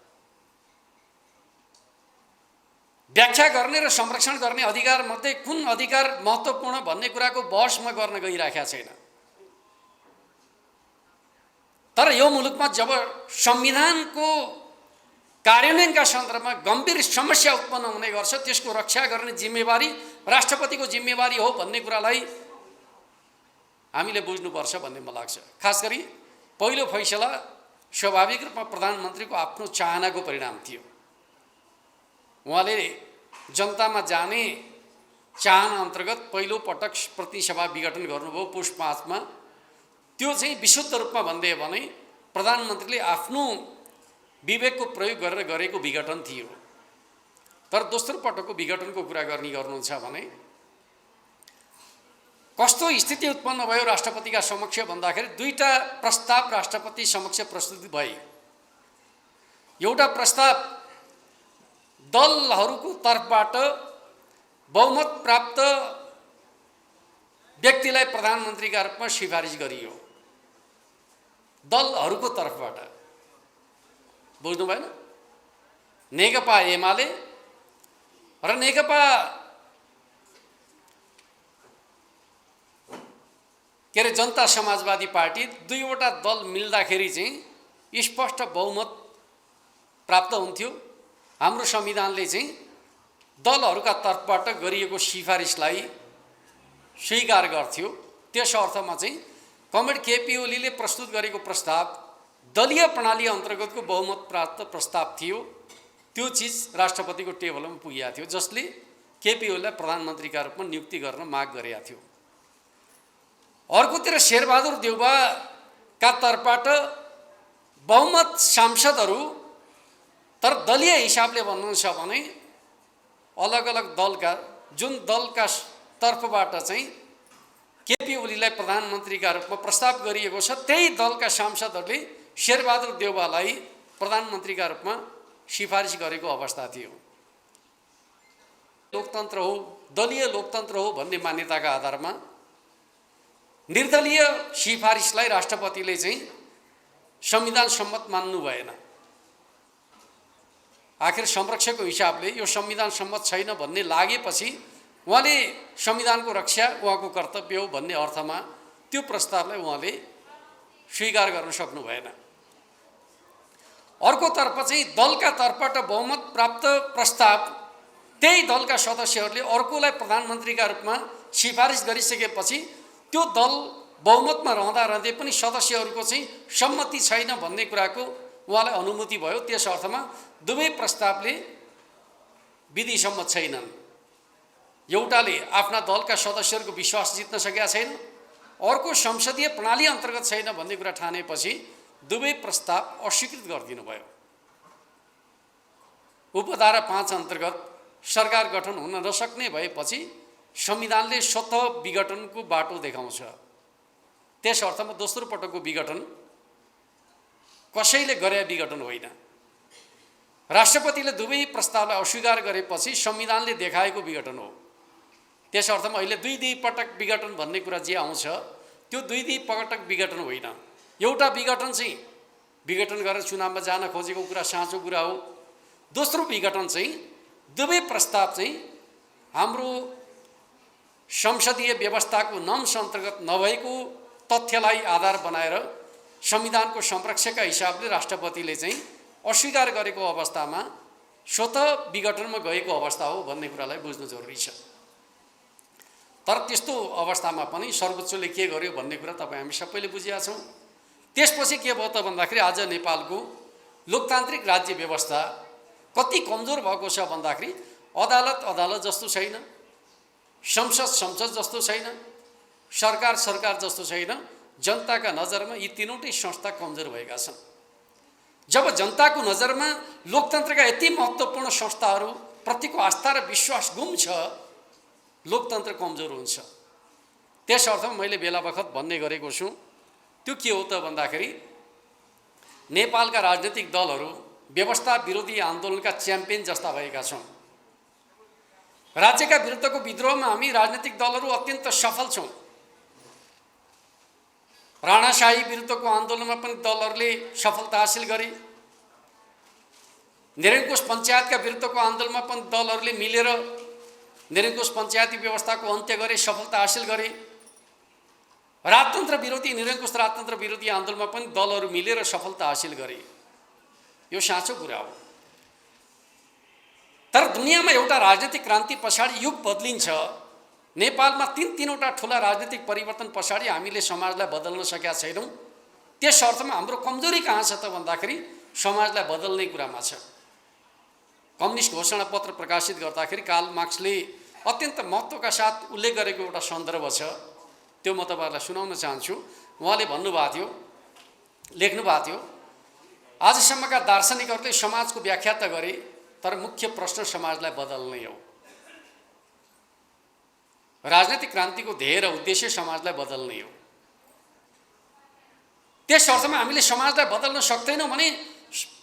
व्याख्या गर्ने र संरक्षण गर्ने अधिकार मध्ये कुन अधिकार महत्त्वपूर्ण भन्ने कुराको बहस म गर्न गइराखेको छैन। तर यो मुलुकमा जब संविधानको कार्यान्वयनका सन्दर्भमा गम्भीर समस्या उत्पन्न हुने गर्छ, त्यसको रक्षा गर्ने जिम्मेवारी राष्ट्रपतिको जिम्मेवारी हो भन्ने कुरालाई हामीले बुझ्नुपर्छ भन्ने मलाई लाग्छ। खास गरी पहिलो फैसला स्वाभाविक रूपमा प्रधानमन्त्रीको आफ्नो चाहनाको परिणाम थियो। उहाँले जनतामा जाने चाहना अन्तर्गत पहिलो पटक प्रतिनिधिसभा विघटन गर्नुभयो पुष 5 मा। त्यो चाहिँ विशुद्ध रूपमा भन्दै भने प्रधानमन्त्रीले आफ्नो विवेकको प्रयोग गरेर गरेको विघटन थियो। तर दोस्रो पटकको विघटनको कुरा गर्नुहुन्छ भने कस्तो स्थिति उत्पन्न भयो राष्ट्रपतिका समक्ष भन्दाखेरि दुईटा प्रस्ताव राष्ट्रपति समक्ष प्रस्तुत भए। एउटा प्रस्ताव दलहरूको तर्फबाट बहुमत प्राप्त व्यक्तिलाई प्रधानमन्त्रीका रूपमा सिफारिस गरियो। दलहरूको तर्फबाट, बुझ्नु भएन? नेकपा एमाले र नेकपा जनता समाजवादी पार्टी, दुईवटा दल मिल्दाखेरि चाहिँ स्पष्ट बहुमत प्राप्त हुन्थ्यो। हाम्रो संविधानले चाहिँ दलहरूका तर्फबाट गरिएको सिफारिसलाई स्वीकार गर्थ्यो। त्यस अर्थमा चाहिँ कमरेड केपी ओलीले प्रस्तुत गरेको प्रस्ताव दलीय प्रणाली अन्तर्गतको बहुमत प्राप्त प्रस्ताव थियो। त्यो चिज राष्ट्रपतिको टेबलमा पुगेको थियो, जसले केपी ओलीलाई प्रधानमन्त्रीका रूपमा नियुक्ति गर्न माग गरेका थियो। अर्कोतिर शेरबहादुर देउवाका तर्फबाट बहुमत सांसदहरू, तर दलीय हिसाबले भन्नुहुन्छ भने अलग अलग दलका, जुन दलका तर्फबाट चाहिँ केपी ओलीलाई प्रधानमन्त्रीका रूपमा प्रस्ताव गरिएको छ, त्यही दलका सांसदहरूले शेरबहादुर देउवालाई प्रधानमन्त्रीका रूपमा सिफारिस गरेको अवस्था थियो। लोकतन्त्र हो, दलीय लोकतन्त्र हो भन्ने मान्यताका आधारमा निर्दलीय सिफारिसलाई राष्ट्रपतिले चाहिँ संविधान सम्मत मान्नु भएन। आखिर संरक्षकको हिसाबले यो संविधान सम्मत छैन भन्ने लागेपछि उहाँले संविधानको रक्षा उहाँको कर्तव्य हो भन्ने अर्थमा त्यो प्रस्तावलाई उहाँले स्वीकार गर्न सक्नु भएन। अर्कोतर्फ चाहिँ दलका तर्फबाट बहुमत प्राप्त प्रस्ताव त्यही दलका सदस्यहरूले अर्कोलाई प्रधानमन्त्रीका रूपमा सिफारिस गरिसकेपछि त्यो दल बहुमतमा रहँदै पनि सदस्यहरूको चाहिँ सम्मति छैन भन्ने कुराको उहाँलाई अनुभूति भयो। त्यस अर्थमा दुवै प्रस्तावले विधि सम्मत छैनन्। एउटाले आफ्ना दलका सदस्यहरूको विश्वास जित्न सकेका छैन, अर्को संसदीय प्रणाली अन्तर्गत छैन भन्ने कुरा ठानेपछि दुवै प्रस्ताव अस्वीकृत गरिदिनु भयो। उपधारा 5 अन्तर्गत सरकार गठन हुन नसक्ने भएपछि संविधानले स्वतः विघटनको बाटो देखाउँछ। त्यस अर्थमा दोस्रो पटकको विघटन कसैले गरे विघटन होइन। राष्ट्रपतिले दुवै प्रस्तावलाई अस्वीकार गरेपछि संविधानले देखाएको विघटन हो। त्यस अर्थमा अहिले दुई पटक विघटन भन्ने कुरा जे आउँछ त्यो दुई पटक विघटन होइन। एउटा विघटन चाहिँ विघटन गरेर चुनावमा जान खोजेको कुरा साँचो कुरा हो। दोस्रो विघटन चाहिँ दुवै प्रस्ताव चाहिँ हाम्रो संसदीय व्यवस्थाको नम्स अन्तर्गत नभएको तथ्यलाई आधार बनाएर संविधानको संरक्षकका हिसाबले राष्ट्रपतिले चाहिँ अस्वीकार गरेको अवस्थामा स्वतः विघटनमा गएको अवस्था हो भन्ने कुरालाई बुझ्नु जरुरी छ। तर त्यस्तो अवस्थामा पनि सर्वोच्चले के गर्यो भन्ने कुरा तपाईँ हामी सबैले बुझिया छौँ। त्यसपछि के भयो त भन्दाखेरि आज नेपालको लोकतान्त्रिक राज्य व्यवस्था कति कमजोर भएको छ भन्दाखेरि अदालत जस्तो छैन, संसद जस्तो छैन, सरकार जस्तो छैन। जनताका नजरमा यी तीनवटै संस्था कमजोर भएका छन्। जब जनताको नजरमा लोकतन्त्रका यति महत्त्वपूर्ण संस्थाहरू प्रतिको आस्था र विश्वास गुम्छ, लोकतन्त्र कमजोर हुन्छ। त्यस अर्थमा मैले बेला बखत भन्ने गरेको छु, त्यो के हो त भन्दाखेरि नेपालका राजनीतिक दलहरू व्यवस्था विरोधी आन्दोलनका च्याम्पियन जस्ता भएका छौँ। राज्यका विरुद्धको विद्रोहमा हामी राजनीतिक दलहरू अत्यन्त सफल छौँ। राणाशाही विरुद्धको आन्दोलनमा पनि दलहरूले सफलता हासिल गरे। निरङ्कुश पञ्चायतका विरुद्धको आन्दोलनमा पनि दलहरूले मिलेर निरङ्कुश पञ्चायती व्यवस्थाको अन्त्य गरे, सफलता हासिल गरे। राजतन्त्र विरोधी निरङ्कुश राजतन्त्र विरोधी आन्दोलनमा पनि दलहरू मिलेर सफलता हासिल गरे। यो साँचो कुरा हो। तर दुनियाँमा एउटा राजनीतिक क्रान्ति पछाडि युग बदलिन्छ। नेपालमा तीनवटा ठुला राजनीतिक परिवर्तन पछाडि हामीले समाजलाई बदल्न सकेका छैनौँ। त्यस अर्थमा हाम्रो कमजोरी कहाँ छ त भन्दाखेरि समाजलाई बदल्ने कुरामा छ। कम्युनिस्ट घोषणा पत्र प्रकाशित गर्दाखेरि कार्ल मार्क्सले अत्यन्त महत्त्वका साथ उल्लेख गरेको एउटा सन्दर्भ छ, त्यो म तपाईँहरूलाई सुनाउन चाहन्छु। उहाँले भन्नुभएको थियो, लेख्नुभएको थियो, आजसम्मका दार्शनिकहरूले समाजको व्याख्या त गरे, तर मुख्य प्रश्न समाजलाई बदल्ने हो। राजनीतिक क्रान्तिको ध्येय र उद्देश्य समाजलाई बदल्ने हो। त्यस अर्थमा हामीले समाजलाई बदल्न सक्दैनौँ भने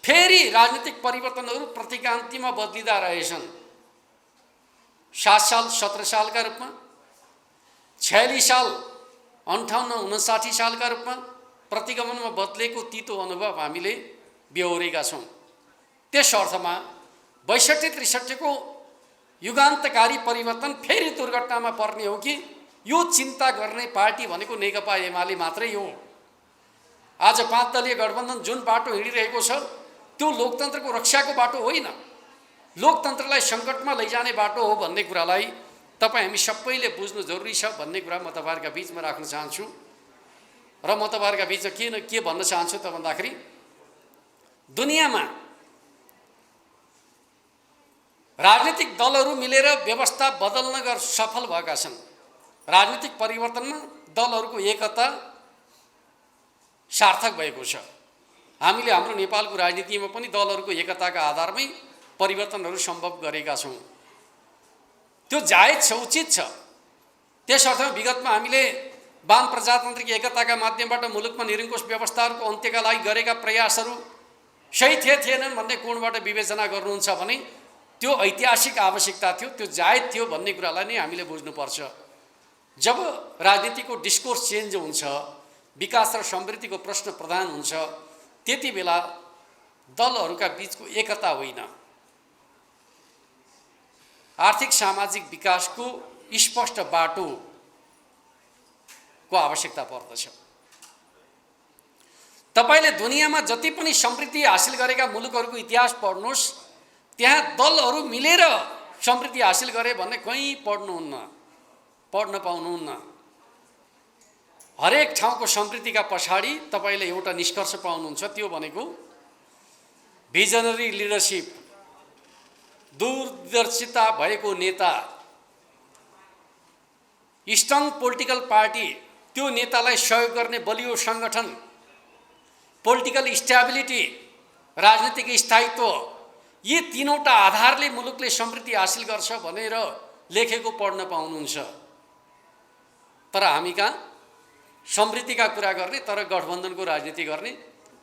फेरि राजनीतिक परिवर्तनहरू प्रतिक्रान्तिमा बदलिँदा रहेछन्। 7 साल 17 सालका रूपमा, 46 साल 58 59 सालका रूपमा प्रतिगमनमा बदलेको तितो अनुभव हामीले बेहोरेका छौँ। त्यस अर्थमा 62-63 को युगान्तकारी परिवर्तन फेरि दुर्घटनामा पर्ने हो कि यो चिन्ता गर्ने पार्टी भनेको नेकपा एमाले मात्रै हो। आज 5 दलीय गठबन्धन जुन बाटो हिँडिरहेको छ त्यो लोकतन्त्रको रक्षाको बाटो होइन, लोकतन्त्रलाई सङ्कटमा लैजाने बाटो हो भन्ने कुरालाई तपाईँ हामी सबैले बुझ्नु जरुरी छ भन्ने कुरा म तपाईँहरूका बिचमा राख्न चाहन्छु। र म तपाईँहरूका बिचमा के भन्न चाहन्छु त भन्दाखेरि दुनियाँमा राजनीतिक दलहरू मिलेर व्यवस्था बदल्न सफल भएका छन्। राजनीतिक परिवर्तनमा दलहरूको एकता सार्थक भएको छ। हामीले हाम्रो नेपालको राजनीतिमा पनि दलहरूको एकताका आधारमै परिवर्तनहरू सम्भव गरेका छौँ। त्यो जायज छ, उचित छ। त्यस अर्थमा विगतमा हामीले वाम प्रजातान्त्रिक एकताका माध्यमबाट मुलुकमा निरङ्कुश व्यवस्थाहरूको अन्त्यका लागि गरेका प्रयासहरू सही थिएनन् भन्ने कोणबाट विवेचना गर्नुहुन्छ भने त्यो ऐतिहासिक आवश्यकता थियो, त्यो जायज थियो भन्ने कुरालाई नै हामीले बुझ्नुपर्छ। जब राजनीतिको डिस्कोर्स चेन्ज हुन्छ, विकास र समृद्धिको प्रश्न प्रधान हुन्छ, त्यति बेला दलहरूका बीचको एकता होइन, आर्थिक सामाजिक विकासको स्पष्ट बाटोको आवश्यकता पर्दछ। तपाईले दुनियाँमा जति पनि समृद्धि हासिल गरेका मुलुकहरूको इतिहास पढ्नुहोस्, त्यहाँ दलहरू मिलेर समृद्धि हासिल गरे भन्ने कहीँ पढ्न पाउनुहुन्न। हरेक ठाउँको समृद्धिका पछाडि तपाईले एउटा निष्कर्ष पाउनुहुन्छ, त्यो भनेको भिजनरी लिडरशिप, दूरदर्शिता भएको नेता, स्ट्रङ पोलिटिकल पार्टी, त्यो नेतालाई सहयोग गर्ने बलियो सङ्गठन, पोलिटिकल स्टेबिलिटी, राजनीतिक स्थायित्व, यी तीनवटा आधारले मुलुकले समृद्धि हासिल गर्छ भनेर लेखेको पढ्न पाउनुहुन्छ। तर हामी कहाँ समृद्धिका कुरा गर्ने, तर गठबन्धनको राजनीति गर्ने,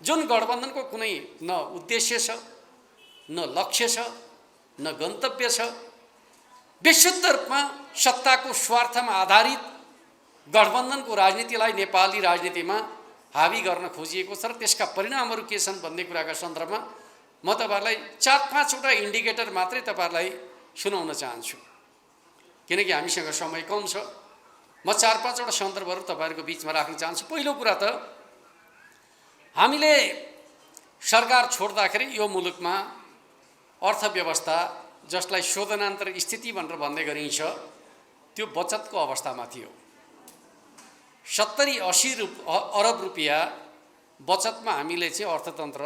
जुन गठबन्धनको कुनै न उद्देश्य छ, न लक्ष्य छ, न गन्तव्य छ। विशुद्ध रूपमा सत्ताको स्वार्थमा आधारित गठबन्धनको राजनीतिलाई नेपाली राजनीतिमा हावी गर्न खोजिएको छ र त्यसका परिणामहरू के छन् भन्ने कुराका सन्दर्भमा म तपाईहरुलाई 4-5 वटा इन्डिकेटर मात्रै तपाईहरुलाई सुनाउन चाहन्छु, किनकि हामीसँग समय कम छ। म 4-5 वटा सन्दर्भहरू तपाईहरुको बीचमा राख्न चाहन्छु। पहिलो कुरा त हामीले सरकार छोड्दाखेरि यो मुलुकमा अर्थव्यवस्था जसलाई शोधनान्तर स्थिति भनेर भन्ने गरिन्छ त्यो बचतको अवस्थामा थियो। 70-80 अरब रुपियाँ बचतमा हामीले चाहिँ अर्थतन्त्र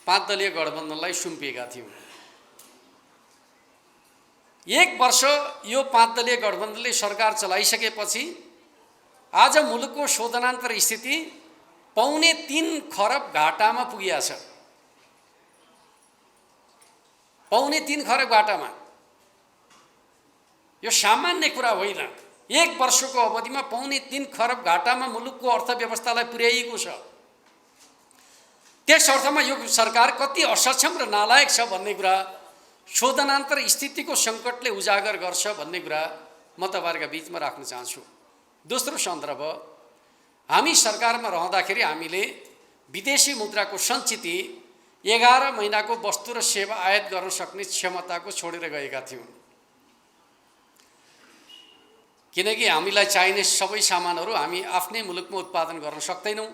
5 दलीय गठबन्धनलाई सुम्पिएका थियौँ। 1 वर्ष यो 5 दलीय गठबन्धनले सरकार चलाइसकेपछि आज मुलुकको शोधनान्तर स्थिति 2.25 खरब घाटामा पुगिया छ। 2.25 खरब घाटामा। यो सामान्य कुरा होइन। 1 वर्षको अवधिमा 2.25 खरब घाटामा मुलुकको अर्थव्यवस्थालाई पुर्याइएको छ। त्यस अर्थमा यो सरकार कति असक्षम र नालायक छ भन्ने कुरा शोधनान्तर स्थितिको सङ्कटले उजागर गर्छ भन्ने कुरा म तपाईहरुका बीचमा राख्न चाहन्छु। दोस्रो सन्दर्भ, हामी सरकारमा रहँदाखेरि हामीले विदेशी मुद्राको सञ्चित 11 महिनाको वस्तु र सेवा आयात गर्न सक्ने क्षमताको छोडेर गएका थियौँ। किनकि हामीलाई चाहिने सबै सामानहरू हामी आफ्नै मुलुकमा उत्पादन गर्न सक्दैनौँ।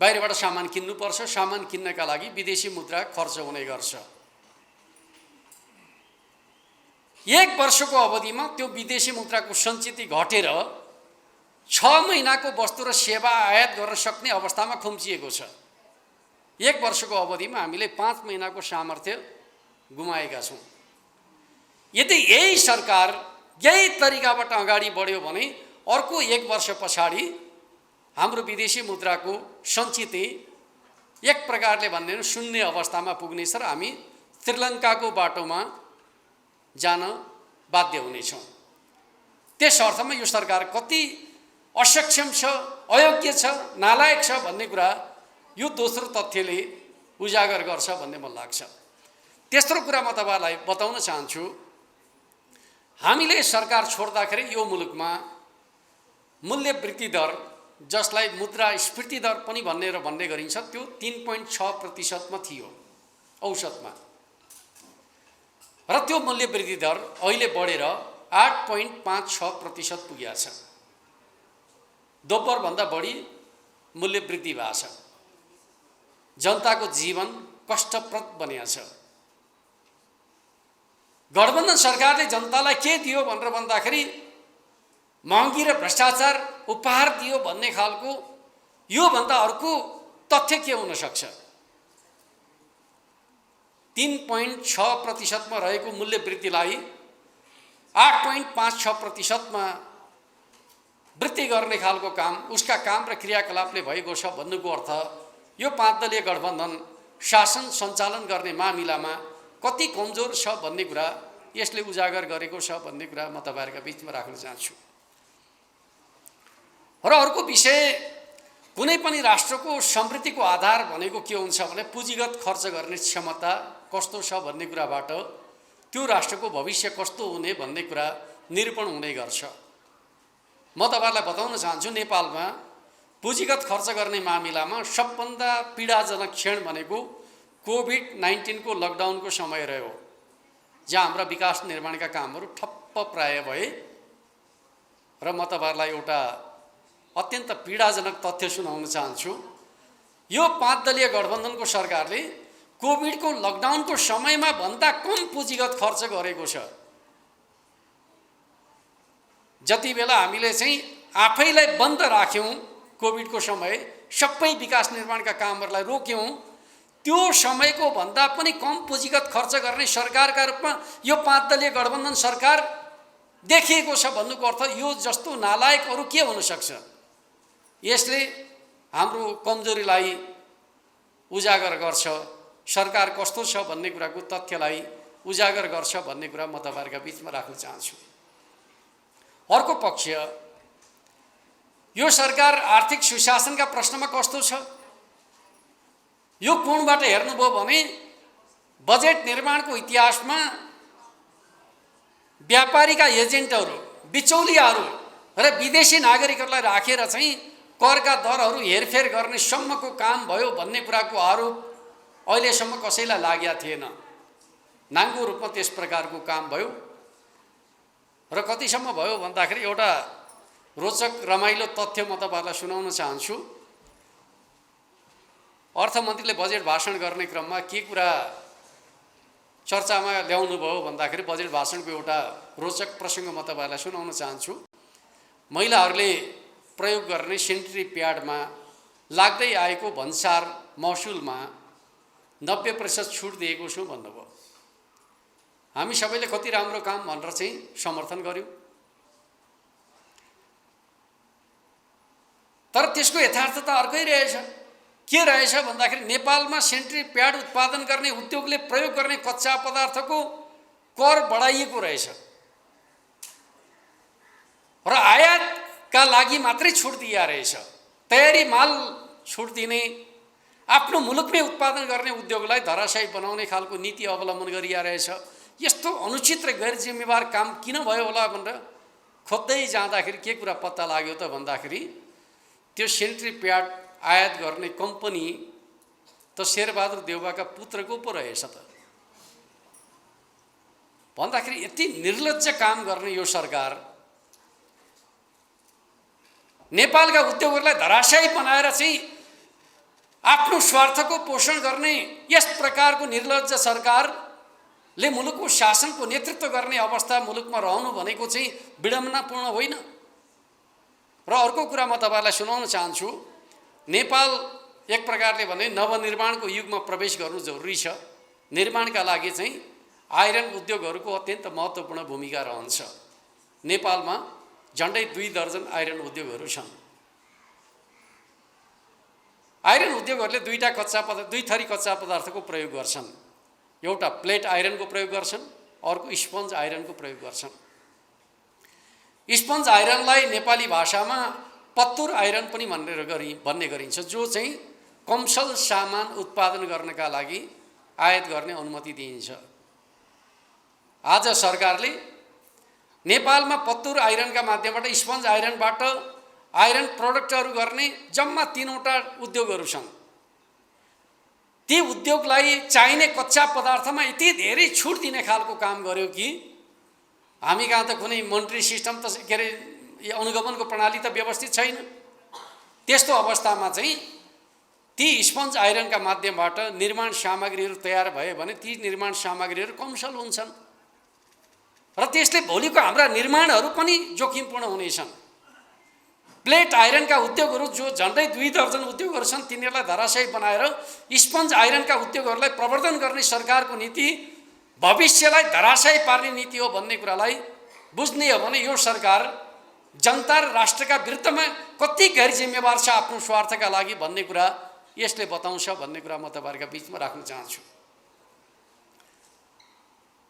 बाहिरबाट सामान किन्नुपर्छ। सामान किन्नका लागि विदेशी मुद्रा खर्च हुने गर्छ। 1 वर्षको अवधिमा त्यो विदेशी मुद्राको सञ्चित घटेर 6 महिनाको वस्तु र सेवा आयात गर्न सक्ने अवस्थामा खुम्चिएको छ। 1 वर्षको अवधिमा हामीले 5 महिनाको सामर्थ्य गुमाएका छौँ। यदि यही सरकार यही तरिकाबाट अगाडि बढ्यो भने अर्को 1 वर्ष पछाडि हाम्रो विदेशी मुद्राको सञ्चित एक प्रकारले भन्ने शून्य अवस्थामा पुग्नेछ र हामी श्रीलङ्काको बाटोमा जान बाध्य हुनेछौँ। त्यस अर्थमा यो सरकार कति असक्षम छ, अयोग्य छ, नालायक छ भन्ने कुरा यो दोस्रो तथ्यले उजागर गर्छ भन्ने मलाई लाग्छ। तेस्रो कुरा म तपाईहरुलाई बताउन चाहन्छु, हामीले सरकार छोड्दाखेरि यो मुलुकमा मूल्य वृद्धि दर जसलाई मुद्रास्फीति दर पनि भन्ने गरिन्छ त्यो 3.6% मा थियो औसतमा र त्यो मूल्य वृद्धि दर अहिले बढेर 8.56% पुगेको छ। दोब्बर भन्दा बढी मूल्य वृद्धि भएको छ। जनताको जीवन कष्टप्रद बनेको छ। गठबन्धन सरकारले जनतालाई के दियो भनेर भन्दाखेरि महँगी र भ्रष्टाचार उपहार दियो भन्ने खालको यो भन्दा अर्को तथ्य के हुन सक्छ? 3.6% मा रहेको मूल्य वृद्धिलाई 8.56% मा वृद्धि गर्ने खालको काम उसका काम र क्रियाकलापले भएको छ भन्नुको अर्थ यो 5 दलीय गठबन्धन शासन सञ्चालन गर्ने मामिलामा कति कमजोर छ भन्ने कुरा यसले उजागर गरेको छ भन्ने कुरा म तपाईहरुका बीचमा राख्न चाहन्छु। र अर्को विषय, कुनै पनि राष्ट्रको समृद्धिको आधार भनेको के हुन्छ भने पुँजीगत खर्च गर्ने क्षमता कस्तो छ भन्ने कुराबाट त्यो राष्ट्रको भविष्य कस्तो हुने भन्ने कुरा निरूपण हुने गर्छ। म तपाईहरुलाई बताउन चाहन्छु, नेपालमा पुँजीगत खर्च गर्ने मामिलामा सबभन्दा पीडाजनक क्षण भनेको कोभिड-19 को लकडाउनको समय रह्यो, जहाँ हाम्रा विकास निर्माणका कामहरू ठप्प प्राय भए। र म तपाईहरुलाई एउटा अत्यन्त पीडाजनक तथ्य सुनाउन चाहन्छु। यो 5 दलीय गठबन्धनको सरकारले कोभिडको लकडाउनको समयमा भन्दा कम पुँजीगत खर्च गरेको छ। जति बेला हामीले चाहिँ आफैलाई बन्द राख्यौं कोभिडको समय, सबै विकास निर्माणका कामहरूलाई रोक्यौं, त्यो समयको भन्दा पनि कम पुँजीगत खर्च गर्ने सरकारका रूपमा यो 5 दलीय गठबन्धन सरकार देखिएको छ भन्नुको अर्थ यो जस्तो नालायक अरु के हुन सक्छ? यसले हाम्रो कमजोरीलाई उजागर गर्छ, सरकार कस्तो छ भन्ने कुराको तथ्यलाई उजागर गर्छ भन्ने कुरा म तपाईहरुका बीचमा राख्न चाहन्छु। अर्को पक्ष, यो सरकार आर्थिक सुशासनका प्रश्नमा कस्तो छ? यो कोणबाट हेर्नुभयो भने बजेट निर्माणको इतिहासमा व्यापारीका एजेन्टहरू, बिचौलियाहरू र विदेशी नागरिकहरूलाई राखेर चाहिँ करका दरहरू हेरफेर गर्ने सम्मको काम भयो भन्ने कुराको आरोप अहिलेसम्म कसैलाई लागेको थिएन। नाङ्गो रूपमा त्यस प्रकारको काम भयो र कतिसम्म भयो भन्दाखेरि एउटा रोचक रमाइलो तथ्य म तपाईहरुलाई सुनाउन चाहन्छु। अर्थमन्त्रीले बजेट भाषण गर्ने क्रममा के कुरा चर्चामा ल्याउनु भयो भन्दाखेरि बजेट भाषणको एउटा रोचक प्रसङ्ग म तपाईँहरूलाई सुनाउन चाहन्छु। महिलाहरूले प्रयोग गर्ने सेनिटरी प्याडमा लाग्दै आएको भन्सार महसुलमा 90% छुट दिएको छु भन्नुभयो। हामी सबैले कति राम्रो काम भनेर चाहिँ समर्थन गर्यौँ, तर त्यसको यथार्थता अर्कै रहेछ। के रहेछ भन्दाखेरि नेपालमा सेनिटरी प्याड उत्पादन गर्ने उद्योगले प्रयोग गर्ने कच्चा पदार्थको कर बढाइएको रहेछ र आयातका लागि मात्रै छुट दिया रहेछ। तयारी माल छुट दिने, आफ्नो मुलुकमै उत्पादन गर्ने उद्योगलाई धराशायी बनाउने खालको नीति अवलम्बन गरिया रहेछ। यस्तो अनुचित र गैर जिम्मेवार काम किन भयो होला भनेर खोज्दै जाँदाखेरि के कुरा पत्ता लाग्यो त भन्दाखेरि त्यो सेनिटरी प्याड आयात गर्ने कम्पनी त शेरबहादुर देउवाका पुत्रको पो रहेछ त भन्दाखेरि यति निर्लज्ज काम गर्ने यो सरकार नेपालका उद्योगहरूलाई धराशायी बनाएर चाहिँ आफ्नो स्वार्थको पोषण गर्ने यस प्रकारको निर्लज्ज सरकारले मुलुकको शासनको नेतृत्व गर्ने अवस्था मुलुकमा रहनु भनेको चाहिँ विडम्बनापूर्ण होइन। र अर्को कुरा म तपाईलाई सुनाउन चाहन्छु। नेपाल एक प्रकारले भने नवनिर्माणको युगमा प्रवेश गर्नु जरुरी छ। निर्माणका लागि चाहिँ आइरन उद्योगहरूको अत्यन्त महत्त्वपूर्ण भूमिका रहन्छ। नेपालमा झन्डै 2 दर्जन आइरन उद्योगहरू छन्। आइरन उद्योगहरूले दुई थरी कच्चा पदार्थको प्रयोग गर्छन्। एउटा प्लेट आइरनको प्रयोग गर्छन्, अर्को स्पन्ज आइरनको प्रयोग गर्छन्। स्पन्ज आइरनलाई नेपाली भाषामा पत्तुर आइरन पनि भन्ने गरिन्छ, जो चाहिँ कमसल सामान उत्पादन गर्नका लागि आयात गर्ने अनुमति दिइन्छ। आज सरकारले नेपालमा पत्तुर आइरनका माध्यमबाट स्पन्ज आइरनबाट आइरन प्रोडक्टहरू गर्ने जम्मा 3वटा उद्योगहरू छन्। ती उद्योगलाई चाहिने कच्चा पदार्थमा यति धेरै छुट दिने खालको काम गर्यो कि हामी कहाँ त कुनै मोनिटरी सिस्टम त के अरे अनुगमनको प्रणाली त व्यवस्थित छैन। त्यस्तो अवस्थामा चाहिँ ती स्पन्ज आइरनका माध्यमबाट निर्माण सामग्रीहरू तयार भए भने ती निर्माण सामग्रीहरू कमसल हुन्छन् र त्यसले भोलिको हाम्रा निर्माणहरू पनि जोखिमपूर्ण हुनेछन्। प्लेट आइरनका उद्योगहरू जो झन्डै 2 दर्जन उद्योगहरू छन्, तिनीहरूलाई धराशायी बनाएर स्पन्ज आइरनका उद्योगहरूलाई प्रवर्धन गर्ने सरकारको नीति भविष्यलाई धराशायी पार्ने नीति हो भन्ने कुरालाई बुझ्ने हो भने यो सरकार जनता र राष्ट्रका विरुद्धमा कति गैर जिम्मेवार छ आफ्नो स्वार्थका लागि भन्ने कुरा यसले बताउँछ भन्ने कुरा म तपाईहरुका बीचमा राख्न चाहन्छु।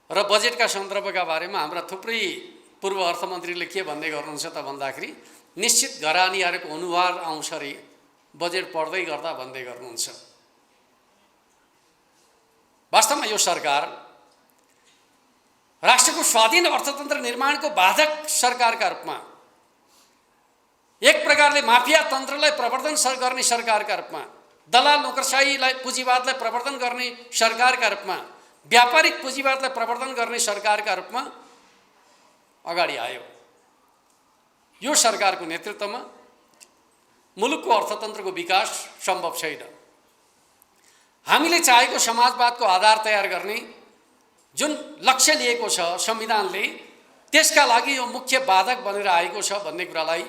र बजेटका सन्दर्भका बारेमा हाम्रा थुप्रै पूर्व अर्थमन्त्रीले के भन्दै गर्नुहुन्छ त भन्दाखेरि निश्चित घरानीहरूको अनुहार आउँछ रे बजेट पढ्दै गर्दा भन्दै गर्नुहुन्छ। वास्तवमा यो सरकार राष्ट्रको स्वाधीन अर्थतन्त्र निर्माणको बाधक सरकारका रूपमा, एक प्रकारले माफिया तन्त्रलाई प्रवर्धन गर्ने सरकारका रूपमा, दलाल नोकरशाहीलाई पुँजीवादलाई प्रवर्धन गर्ने सरकारका रूपमा, व्यापारिक पुँजीवादलाई प्रवर्धन गर्ने सरकारका रूपमा अगाडि आयो। यो सरकारको नेतृत्वमा मुलुकको अर्थतन्त्रको विकास सम्भव छैन। हामीले चाहेको समाजवादको आधार तयार गर्ने जुन लक्ष्य लिएको छ संविधानले, त्यसका लागि यो मुख्य बाधक बनेर आएको छ भन्ने कुरालाई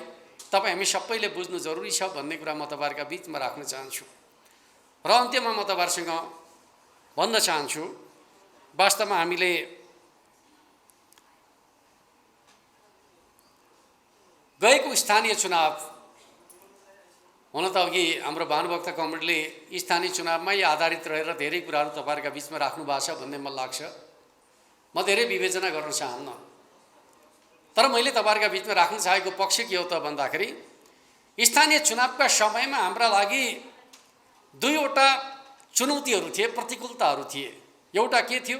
तपाईँ हामी सबैले बुझ्नु जरुरी छ भन्ने कुरा म तपाईहरुका बीचमा राख्न चाहन्छु। र अन्त्यमा म तपाईहरुसँग भन्न चाहन्छु, वास्तवमा हामीले गएको स्थानीय चुनाव, हुन त अघि हाम्रो भानुभक्त कमरेडले स्थानीय चुनावमै आधारित रहेर धेरै कुराहरू तपाईहरुका बीचमा राख्नु भएको छ भन्ने मलाई लाग्छ। म धेरै विवेचना गर्न चाहन्न, तर मैले तपाईहरुका बीचमा राख्न चाहेको पक्ष के हो त भन्दाखेरि स्थानीय चुनावका समयमा हाम्रा लागि 2वटा चुनौतीहरू थिए, प्रतिकूलताहरू थिए। एउटा के थियो,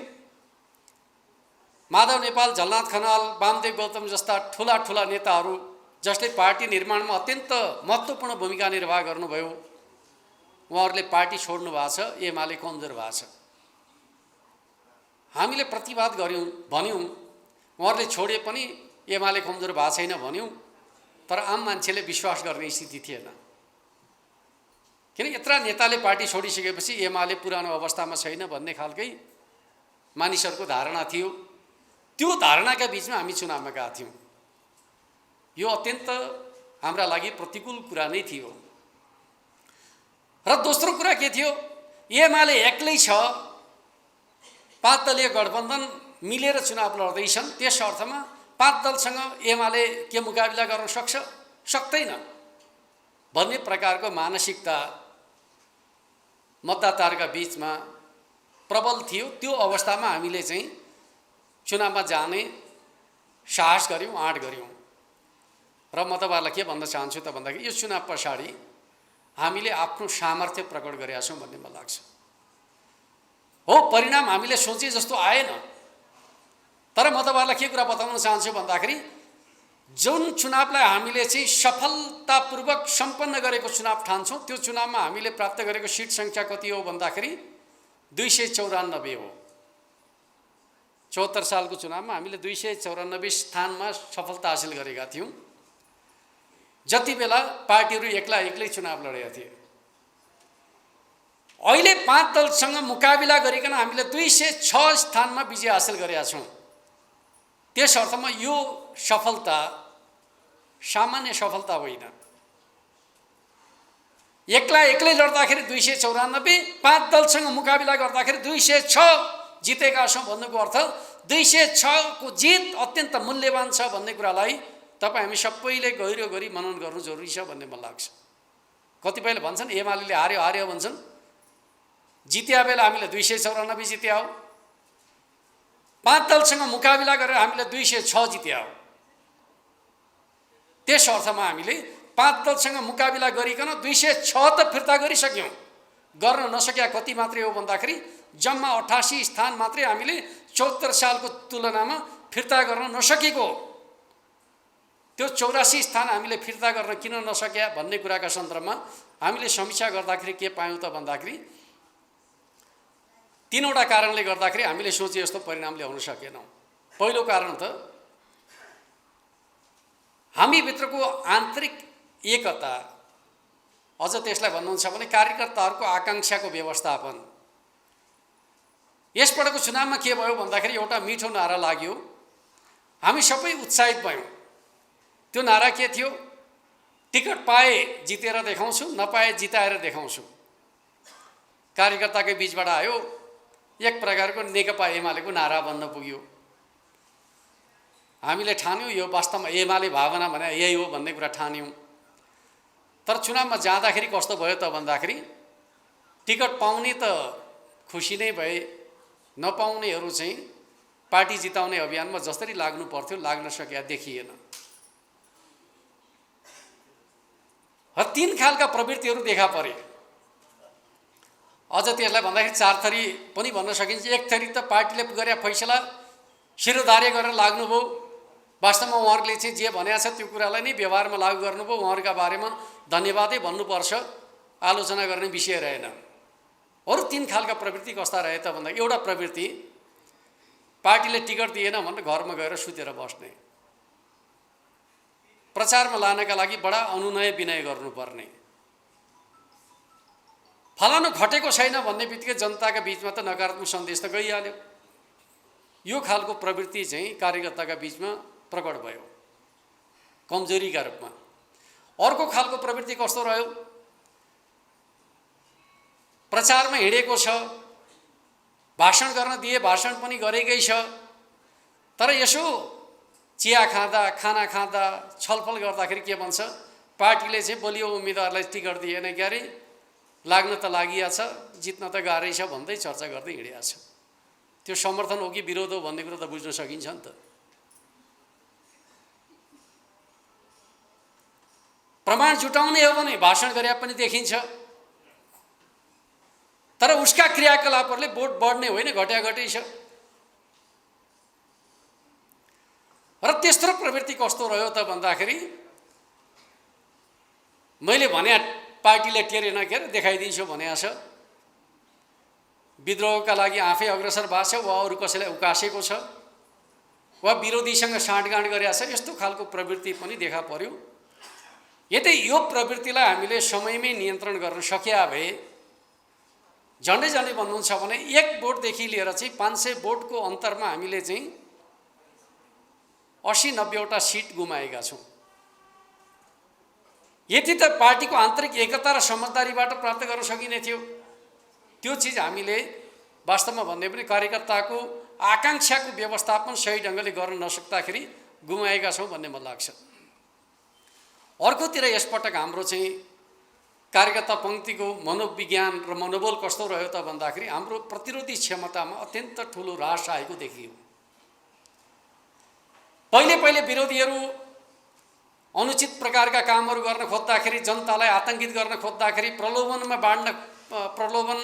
माधव नेपाल, झलनाथ खनाल, वामदेव गौतम जस्ता ठुला ठुला नेताहरू जसले पार्टी निर्माणमा अत्यन्त महत्त्वपूर्ण भूमिका निर्वाह गर्नुभयो, उहाँहरूले पार्टी छोड्नु भएको छ, एमाले कमजोर भएको छ। हामीले प्रतिवाद गर्यौं, भन्यौं, उहाँहरूले छोडे पनि एमाले कमजोर भएको छैन भन्यौं, तर आम मान्छेले विश्वास गर्ने स्थिति थिएन। किन यत्रा नेताले पार्टी छोडिसकेपछि एमाले पुरानो अवस्थामा छैन भन्ने खालकै मानिसहरूको धारणा थियो। त्यो धारणाका बीचमा हामी चुनावमा गएका थियौँ। यो अत्यन्त हाम्रा लागि प्रतिकूल कुरा नै थियो। र दोस्रो कुरा के थियो, एमाले एक्लै छ, 5 दलीय गठबन्धन मिलेर चुनाव लड्दैछन्, त्यस अर्थमा 5 दलसँग एमाले के मुकाबिला गर्न सक्छ, सक्दैन भन्ने प्रकारको मानसिकता मतदाताहरूका बीचमा प्रबल थियो। त्यो अवस्थामा हामीले चाहिँ चुनावमा जाने साहस गऱ्यौँ, आँट गऱ्यौँ। र म तपाईँहरूलाई के भन्न चाहन्छु त भन्दाखेरि यो चुनाव पछाडि हामीले आफ्नो सामर्थ्य प्रकट गरेका छौँ भन्ने मलाई लाग्छ। हो, परिणाम हामीले सोचे जस्तो आएन, तर म तपाईँहरूलाई के कुरा बताउन चाहन्छु भन्दाखेरि जुन चुनावलाई हामीले चाहिँ सफलतापूर्वक सम्पन्न गरेको चुनाव ठान्छौँ, त्यो चुनावमा हामीले प्राप्त गरेको सिट सङ्ख्या कति हो भन्दाखेरि 294 हो। 74 सालको चुनावमा हामीले 294 स्थानमा सफलता हासिल गरेका थियौँ, जति बेला पार्टीहरू एक्लै चुनाव लडेका थिए। अहिले 5 दलसँग मुकाबिला गरिकन हामीले 206 स्थानमा विजय हासिल गरेका छौँ। त्यस अर्थमा यो सफलता सामान्य सफलता होइन। एक्लै लड्दाखेरि 294, 5 दलसँग मुकाबिला गर्दाखेरि 206 जितेका छौँ भन्नुको अर्थ 206 को जित अत्यन्त मूल्यवान छ भन्ने कुरालाई तपाईँ हामी सबैले गहिरो गरी मनन गर्नु जरुरी छ भन्ने मलाई लाग्छ। कतिपयले भन्छन् एमाले हार्यो भन्छन्, जित्या बेला हामीले 294 जित्या हो, 5 दलसँग मुकाबिला गरेर हामीले 206 जित्या हो। त्यस अर्थमा हामीले 5 दलसँग मुकाबिला गरिकन 206 त फिर्ता गरिसक्यौँ। गर्न नसक्या कति मात्रै हो भन्दाखेरि जम्मा 88 स्थान मात्रै हामीले 74 सालको तुलनामा फिर्ता गर्न नसकेको। त्यो 84 स्थान हामीले फिर्ता गर्न किन नसक्या भन्ने कुराका सन्दर्भमा हामीले समीक्षा गर्दाखेरि के पायौँ त भन्दाखेरि 3वटा कारणले गर्दाखेरि हामीले सोचे जस्तो परिणाम ल्याउन सकेनौँ। पहिलो कारण त हामीभित्रको आन्तरिक एकता, अझ त्यसलाई भन्नुहुन्छ भने कार्यकर्ताहरूको आकाङ्क्षाको व्यवस्थापन। यसपटकको चुनावमा के भयो भन्दाखेरि एउटा मिठो नारा लाग्यो, हामी सबै उत्साहित भयौँ। त्यो नारा के थियो? टिकट पाए जितेर देखाउँछु, नपाए जिताएर देखाउँछु। कार्यकर्ताकै बीचबाट आयो, एक प्रकारको नेकपा एमालेको नारा बन्न पुग्यो। हामीले ठान्यौँ यो वास्तवमा एमाले भावना भने यही हो भन्ने कुरा ठान्यौँ। तर चुनावमा जाँदाखेरि कस्तो भयो त भन्दाखेरि टिकट पाउने त खुसी नै भए, नपाउनेहरू चाहिँ पार्टी जिताउने अभियानमा जसरी लाग्नु पर्थ्यो लाग्न सकेका देखिएन। 3 खालका प्रवृत्तिहरू देखा परे। अझ त्यसलाई भन्दाखेरि 4 थरी पनि भन्न सकिन्छ। एक थरी त पार्टीले गरे फैसला शिरोधार्य गरेर लाग्नुभयो। वास्तवमा उहाँहरूले चाहिँ जे भनेको छ त्यो कुरालाई नै व्यवहारमा लागू गर्नुभयो। उहाँहरूका बारेमा धन्यवादै भन्नुपर्छ, आलोचना गर्ने विषय रहेन। अरू 3 खालका प्रवृत्ति कस्ता रहे त भन्दा एउटा प्रवृत्ति पार्टीले टिकट दिएन भनेर घरमा गएर सुतेर बस्ने, प्रचारमा लानका लागि बडा अनुनय विनय गर्नुपर्ने, फलानु घटेको छैन भन्ने बित्तिकै जनताका बीचमा त नकारात्मक सन्देश त गइहाल्यो। यो खालको प्रवृत्ति चाहिँ कार्यकर्ताका बीचमा प्रकट भयो कमजोरीका रूपमा। अर्को खालको प्रवृत्ति कस्तो रह्यो? प्रचारमा हिँडेको छ, भाषण गर्न दिए भाषण पनि गरेकै छ, तर यसो चिया खाँदा खाना खाँदा छलफल गर्दाखेरि के भन्छ, पार्टीले चाहिँ बलियो उम्मेदवारलाई टिकट दिएन क्यारे, लाग्न त लागिहाछ, जित्न त गाह्रै छ भन्दै चर्चा गर्दै हिँडिया छ। त्यो समर्थन हो कि विरोध हो भन्ने कुरा त बुझ्न सकिन्छ नि त। प्रमाण जुटाउने हो भने भाषण गरे पनि देखिन्छ, तर उसका क्रियाकलापहरूले भोट बढ्ने होइन, घट्या छ। र तेस्रो प्रवृत्ति कस्तो रह्यो त भन्दाखेरि मैले भने पार्टीले टेरेन के अरे देखाइदिन्छु भनेको छ, विद्रोहका लागि आफै अग्रसर भएको छ वा अरू कसैलाई उकासेको छ वा विरोधीसँग साँठगाँठ गरेको छ, यस्तो खालको प्रवृत्ति पनि देखा पर्यो। यदि यो प्रवृत्तिलाई हामीले समयमै नियन्त्रण गर्न सकिया भए झन्डै झन्डै भन्नुहुन्छ भने 1 भोटदेखि लिएर चाहिँ 500 भोटको अन्तरमा हामीले चाहिँ 80-90 वटा सिट गुमाएका छौँ। यति त पार्टीको आन्तरिक एकता र समझदारीबाट प्राप्त गर्न सकिने थियो। त्यो चिज हामीले वास्तवमा भन्ने पनि कार्यकर्ताको आकांक्षाको व्यवस्थापन सही ढङ्गले गर्न नसक्दाखेरि गुमाएका छौँ भन्ने मलाई लाग्छ। अर्कोतिर यसपटक हाम्रो चाहिँ कार्यकर्ता पङ्क्तिको मनोविज्ञान र मनोबल कस्तो रह्यो त भन्दाखेरि हाम्रो प्रतिरोधी क्षमतामा अत्यन्त ठुलो ह्रास आएको देखियो। पहिले विरोधीहरू अनुचित प्रकारका कामहरू गर्न खोज्दाखेरि, जनतालाई आतंकित गर्न खोज्दाखेरि, प्रलोभन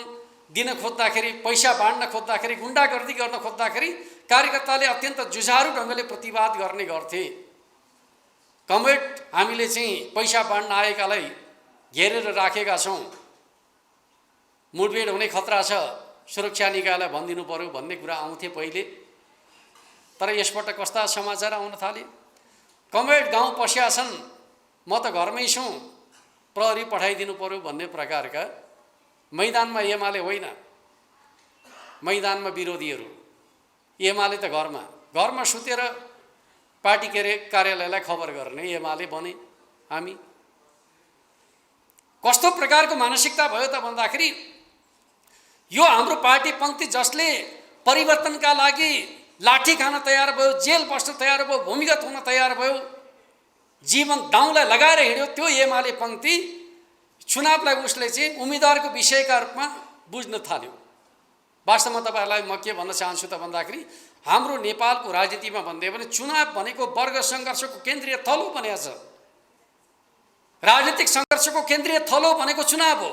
दिन खोज्दाखेरि, पैसा बाँड्न खोज्दाखेरि, गुण्डागर्दी गर्न खोज्दाखेरि कार्यकर्ताले अत्यन्त जुझारु ढङ्गले प्रतिवाद गर्ने गर्थे। कमरेड, हामीले चाहिँ पैसा बाँड्न आएकालाई घेरेर राखेका छौँ, मुठभेड हुने खतरा छ, सुरक्षा निकायलाई भनिदिनु पर्यो भन्ने कुरा आउँथे पहिले। तर यसपटक कस्ता समाचार आउन थाले, कमरेड गाउँ पस्या छन्, म त घरमै छु, प्रहरी पठाइदिनु पर्यो भन्ने प्रकारका। मैदानमा एमाले होइन, मैदानमा विरोधीहरू। एमाले त घरमा सुतेर पार्टी कार्यालयलाई खबर गर्ने एमाले बने हामी। कस्तो प्रकारको मानसिकता भयो त भन्दाखेरि यो हाम्रो पार्टी पङ्क्ति जसले परिवर्तनका लागि लाठी खान तयार भयो, जेल बस्न तयार भयो, भूमिगत हुन तयार भयो, जीवन दाउलाई लगाएर हिँड्यो, त्यो एमाले पङ्क्ति चुनावलाई उसले चाहिँ उम्मेदवारको विषयका रूपमा बुझ्न थाल्यो। वास्तवमा तपाईहरुलाई म के भन्न चाहन्छु त भन्दाखेरि हाम्रो नेपालको राजनीतिमा भन्दै भने चुनाव भनेको वर्ग सङ्घर्षको केन्द्रीय थलो बनेको छ। राजनीतिक सङ्घर्षको केन्द्रीय थलो भनेको चुनाव हो।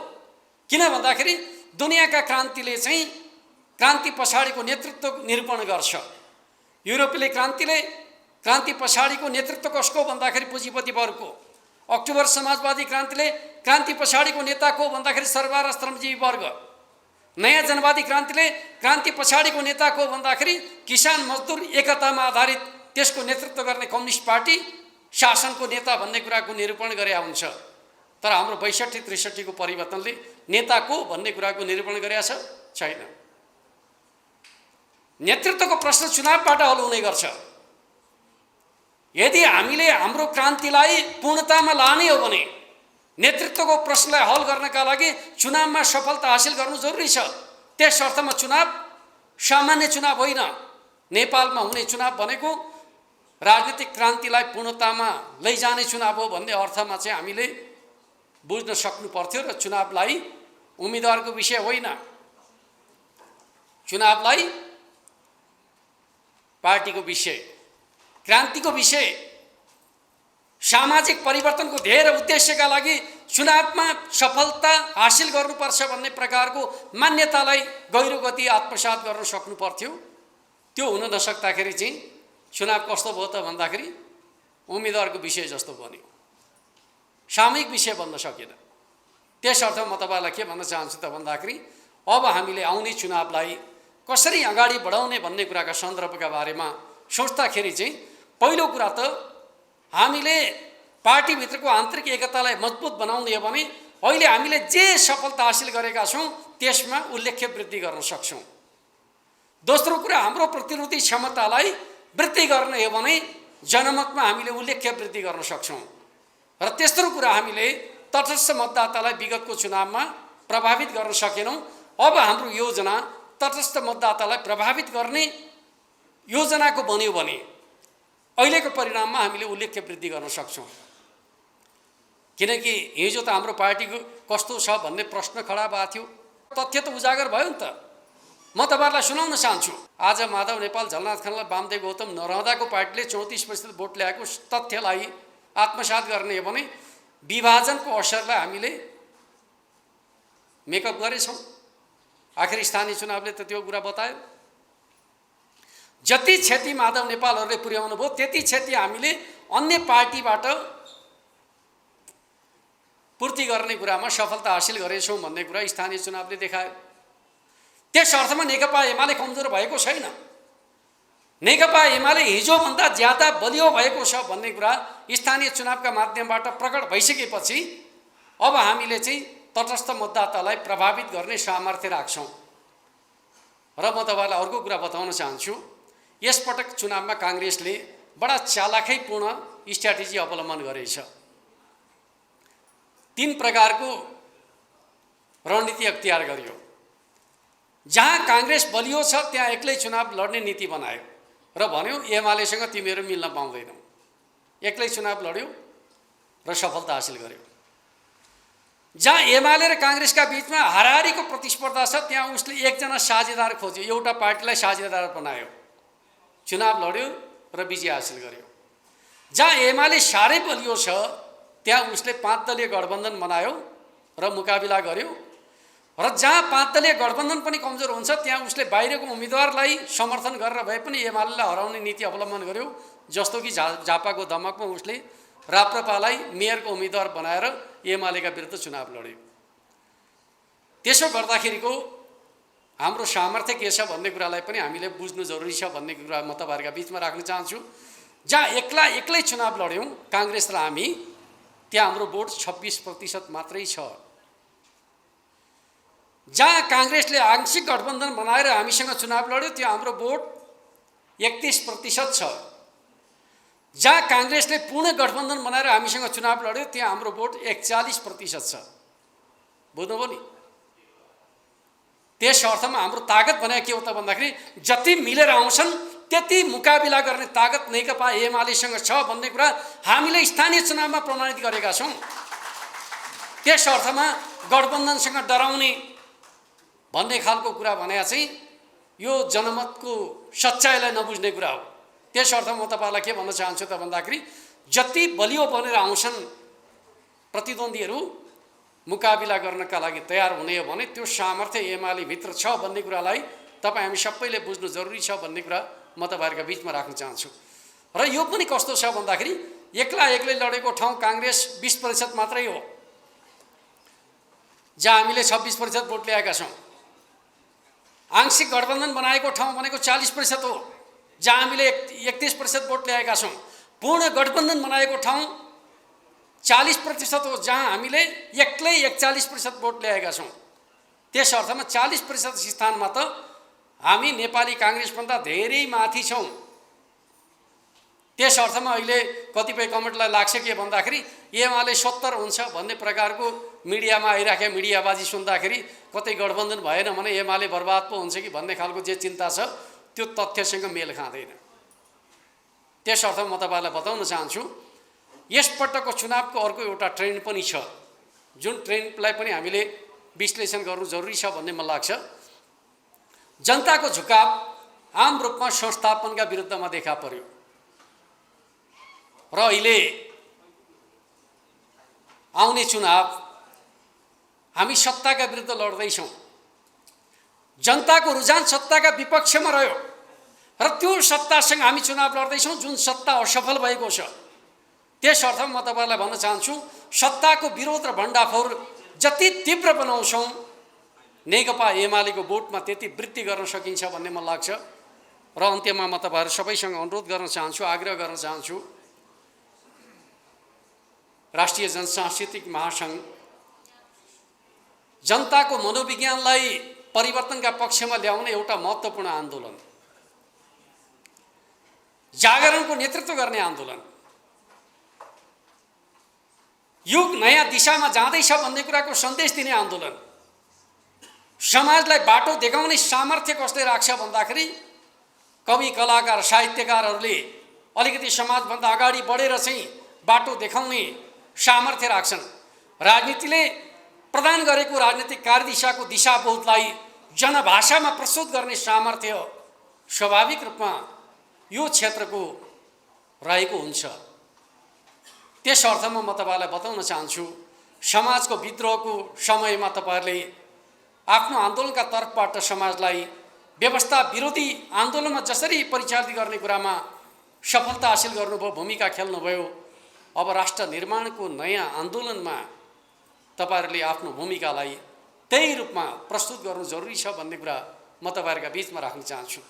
किन भन्दाखेरि दुनियाँका क्रान्तिले चाहिँ क्रान्ति पछाडिको नेतृत्व निरूपण गर्छ। युरोपेली क्रान्ति पछाडिको नेतृत्व कसको भन्दाखेरि पुँजीपति वर्गको। अक्टोबर समाजवादी क्रान्तिले क्रान्ति पछाडिको नेता को भन्दाखेरि सर्वहारा श्रमजीवी वर्ग। नयाँ जनवादी क्रान्तिले क्रान्ति पछाडिको नेता को भन्दाखेरि किसान मजदुर एकतामा आधारित त्यसको नेतृत्व गर्ने कम्युनिस्ट पार्टी शासनको नेता भन्ने कुराको निरूपण गरे हुन्छ। तर हाम्रो 62-63 को परिवर्तनले नेता को भन्ने कुराको निरूपण गरेका छैन। नेतृत्वको प्रश्न चुनावबाट हल हुने गर्छ। यदि हामीले हाम्रो क्रान्तिलाई पूर्णतामा लाने हो भने नेतृत्वको प्रश्नलाई हल गर्नका लागि चुनावमा सफलता हासिल गर्नु जरुरी छ। त्यस अर्थमा चुनाव सामान्य चुनाव होइन। नेपालमा हुने चुनाव भनेको राजनीतिक क्रान्तिलाई पूर्णतामा लैजाने चुनाव हो भन्ने अर्थमा चाहिँ हामीले बुझ्न सक्नु पर्थ्यो। र चुनावलाई उम्मेदवारको विषय होइन, चुनावलाई पार्टीको विषय, क्रान्तिको विषय, सामाजिक परिवर्तनको ध्येय र उद्देश्यका लागि चुनावमा सफलता हासिल गर्नुपर्छ भन्ने प्रकारको मान्यतालाई गहिरो गति आत्मसात गर्न सक्नु पर्थ्यो। त्यो हुन नसक्दाखेरि चाहिँ चुनाव कस्तो भयो त भन्दाखेरि उम्मेदवारको विषय जस्तो बन्यो, सामूहिक विषय बन्न सकेन। त्यस अर्थमा म तपाईलाई के भन्न चाहन्छु त भन्दाखेरि अब हामीले आउने चुनावलाई कसरी अगाडि बढाउने भन्ने कुराका सन्दर्भका बारेमा सोच्दाखेरि चाहिँ पहिलो कुरा त हामीले पार्टीभित्रको आन्तरिक एकतालाई मजबुत बनाउने हो भने अहिले हामीले जे सफलता हासिल गरेका छौँ त्यसमा उल्लेख्य वृद्धि गर्न सक्छौँ। दोस्रो कुरा हाम्रो प्रतिरोधी क्षमतालाई वृद्धि गर्ने हो भने जनमतमा हामीले उल्लेख्य वृद्धि गर्न सक्छौँ। र तेस्रो कुरा हामीले तटस्थ मतदातालाई विगतको चुनावमा प्रभावित गर्न सकेनौँ। अब हाम्रो योजना तटस्थ मतदातालाई प्रभावित गर्ने योजनाको बन्यो भने अहिलेको परिणाममा हामीले उल्लेख्य वृद्धि गर्न सक्छौँ। किनकि हिजो त हाम्रो पार्टीको कस्तो छ भन्ने प्रश्न खडा भएको थियो, तथ्य त उजागर भयो नि त। म तपाईहरुलाई सुनाउन चाहन्छु। आज माधव नेपाल, झलनाथ खनाल, वामदेव गौतम नरहँदाको पार्टीले 34% भोट ल्याएको तथ्यलाई आत्मसात गर्ने हो भने विभाजनको असरलाई हामीले मेकअप गरेछौँ। आखिर स्थानीय चुनावले त त्यो कुरा बतायो। जति क्षति माधव नेपालहरूले पुर्याउनु भयो त्यति क्षति हामीले अन्य पार्टीबाट पूर्ति गर्ने कुरामा सफलता हासिल गरेछौँ भन्ने कुरा स्थानीय चुनावले देखायो। त्यस अर्थमा नेकपा एमाले कमजोर भएको छैन। नेकपा एमाले हिजोभन्दा ज्यादा बलियो भएको छ भन्ने कुरा स्थानीय चुनावका माध्यमबाट प्रकट भइसकेपछि अब हामीले चाहिँ तटस्थ मतदातालाई प्रभावित गर्ने सामर्थ्य राख्छौँ। र म तपाईँलाई अर्को कुरा बताउन चाहन्छु, यसपटक चुनावमा काङ्ग्रेसले बडा चालाखैपूर्ण स्ट्र्याटेजी अवलम्बन गरेछ। 3 प्रकारको रणनीति अख्तियार गर्यो। जहाँ काङ्ग्रेस बलियो छ त्यहाँ एक्लै चुनाव लड्ने नीति बनायो र भन्यो एमालेसँग तिमीहरू मिल्न पाउँदैनौ। एक्लै चुनाव लड्यो र सफलता हासिल गर्यो। जहाँ एमाले र काङ्ग्रेसका बीचमा हाराहारीको प्रतिस्पर्धा छ त्यहाँ उसले एकजना साझेदार खोज्यो, एउटा पार्टीलाई साझेदार बनायो, चुनाव लड्यो र विजय हासिल गर्यो। जहाँ एमाले साह्रै बलियो छ त्यहाँ उसले 5 दलीय गठबन्धन बनायो र मुकाबिला गर्यो। र जहाँ 5 दलीय गठबन्धन पनि कमजोर हुन्छ त्यहाँ उसले बाहिरको उम्मेदवारलाई समर्थन गरेर भए पनि एमालेलाई हराउने नीति अवलम्बन गर्यो। जस्तो कि झापाको दमकमा उसले राप्रपालाई मेयरको उम्मेदवार बनाएर एमालेका विरुद्ध चुनाव लड्यो। त्यसो गर्दाखेरिको हाम्रो सामर्थ्य के छ भन्ने कुरालाई पनि हामीले बुझ्नु जरुरी छ भन्ने कुरा म तपाईहरुका बीचमा राख्न चाहन्छु। जहाँ एक्लै चुनाव लड्यौं काङ्ग्रेस र हामी, त्यहाँ हाम्रो भोट 26% मात्रै छ। जहाँ काङ्ग्रेसले आंशिक गठबन्धन बनाएर हामीसँग चुनाव लड्यो त्यहाँ हाम्रो भोट 31% छ। जहाँ काङ्ग्रेसले पूर्ण गठबन्धन बनाएर हामीसँग चुनाव लड्यो त्यहाँ हाम्रो भोट 41% छ। बुझ्नुभयो नि? त्यस अर्थमा हाम्रो ताकत भने के हो त भन्दाखेरि जति मिलेर आउँछन् त्यति मुकाबिला गर्ने ताकत नेकपा एमालेसँग छ भन्ने कुरा हामीले स्थानीय चुनावमा प्रमाणित गरेका छौं। त्यस अर्थमा गठबन्धनसँग डराउने भन्ने खालको कुरा भने चाहिँ यो जनमतको सच्चाइलाई नबुझ्ने कुरा हो। त्यस अर्थमा म तपाईलाई के भन्न चाहन्छु त भन्दाखेरि जति बलियो बनेर आउँछन् प्रतिद्वन्द्वीहरू मुकाबिला गर्नका लागि तयार हुने हो भने त्यो सामर्थ्य एमाले भित्र छ भन्ने कुरालाई तपाई हामी सबैले बुझ्नु जरुरी छ भन्ने कुरा म तपाईहरुका बीचमा राख्न चाहन्छु। र यो पनि कस्तो छ भन्दाखेरि एक्लै लडेको ठाउँ काङ्ग्रेस 20% मात्रै हो, जहाँ हामीले 26% भोट ल्याएका छौं। आंशिक गठबन्धन बनाएको ठाउँ भनेको 40% हो, जहाँ हामीले 31% भोट ल्याएका छौं। पूर्ण गठबन्धन बनाएको ठाउँ 40% हो, जहाँ हामीले एक्लै 41% भोट ल्याएका छौं। त्यस अर्थमा 40% स्थानमा त हामी नेपाली काङ्ग्रेसभन्दा धेरै माथि छौं। त्यस अर्थमा अहिले कतिपय कमेन्टलाई लाग्छ के भन्दाखेरि एमाले 70 हुन्छ भन्ने प्रकारको मिडियामा आइराखेको मिडियाबाजी सुन्दाखेरि कतै गठबन्धन भएन भने एमाले बर्बाद पो हुन्छ कि भन्ने खालको जे चिन्ता छ त्यो तथ्यसँग मेल खाँदैन। त्यस अर्थमा म तपाईलाई बताउन चाहन्छु यसपटकको चुनावको अर्को एउटा ट्रेन्ड पनि छ, जुन ट्रेन्डलाई पनि हामीले विश्लेषण गर्नु जरुरी छ भन्ने मलाई लाग्छ। जनताको झुकाव आम रूपमा संस्थापनका विरुद्धमा देखा पर्यो र अहिले आउने चुनाव हामी सत्ताका विरुद्ध लड्दैछौं। जनताको रुझान सत्ताका विपक्षमा रह्यो र त्यो सत्तासँग हामी चुनाव लड्दैछौं जुन सत्ता असफल भएको छ। त्यस अर्थमा म तपाईलाई भन्न चाहन्छु सत्ताको विरोध र भण्डाफोर जति तीव्र बनाउँछौं नेकपा एमालेको भोटमा त्यति वृद्धि गर्न सकिन्छ भन्ने मलाई लाग्छ। र अन्त्यमा म तपाईहरु सबैसँग अनुरोध गर्न चाहन्छु, आग्रह गर्न चाहन्छु, राष्ट्रिय जनसांस्कृतिक महासंघ जनताको मनोविज्ञानलाई परिवर्तनका पक्षमा ल्याउने एउटा महत्त्वपूर्ण आन्दोलन, जागरणको नेतृत्व गर्ने आन्दोलन, युग नयाँ दिशामा जाँदैछ भन्ने कुराको सन्देश दिने आन्दोलन, समाजलाई बाटो देखाउने सामर्थ्य कसले राख्छ भन्दाखेरि कवि कलाकार साहित्यकारहरूले अलिकति समाजभन्दा अगाडि बढेर चाहिँ बाटो देखाउने सामर्थ्य राख्छन्। राजनीतिले प्रदान गरेको राजनीतिक कार्यदिशाको दिशाबोधलाई जनभाषामा प्रस्तुत गर्ने सामर्थ्य स्वाभाविक रूपमा यो क्षेत्रको रहेको हुन्छ। त्यस अर्थमा म तपाईलाई बताउन चाहन्छु समाजको विद्रोहको समयमा तपाईहरुले आफ्नो आन्दोलनका तर्फबाट समाजलाई व्यवस्था विरोधी आन्दोलनमा जसरी परिचालित गर्ने कुरामा सफलता हासिल गर्नुभयो, भूमिका खेल्नुभयो, अब राष्ट्र निर्माणको नयाँ आन्दोलनमा तपाईहरुले आफ्नो भूमिकालाई त्यही रूपमा प्रस्तुत गर्नु जरुरी छ भन्ने कुरा म तपाईहरुका बीचमा राख्न चाहन्छु।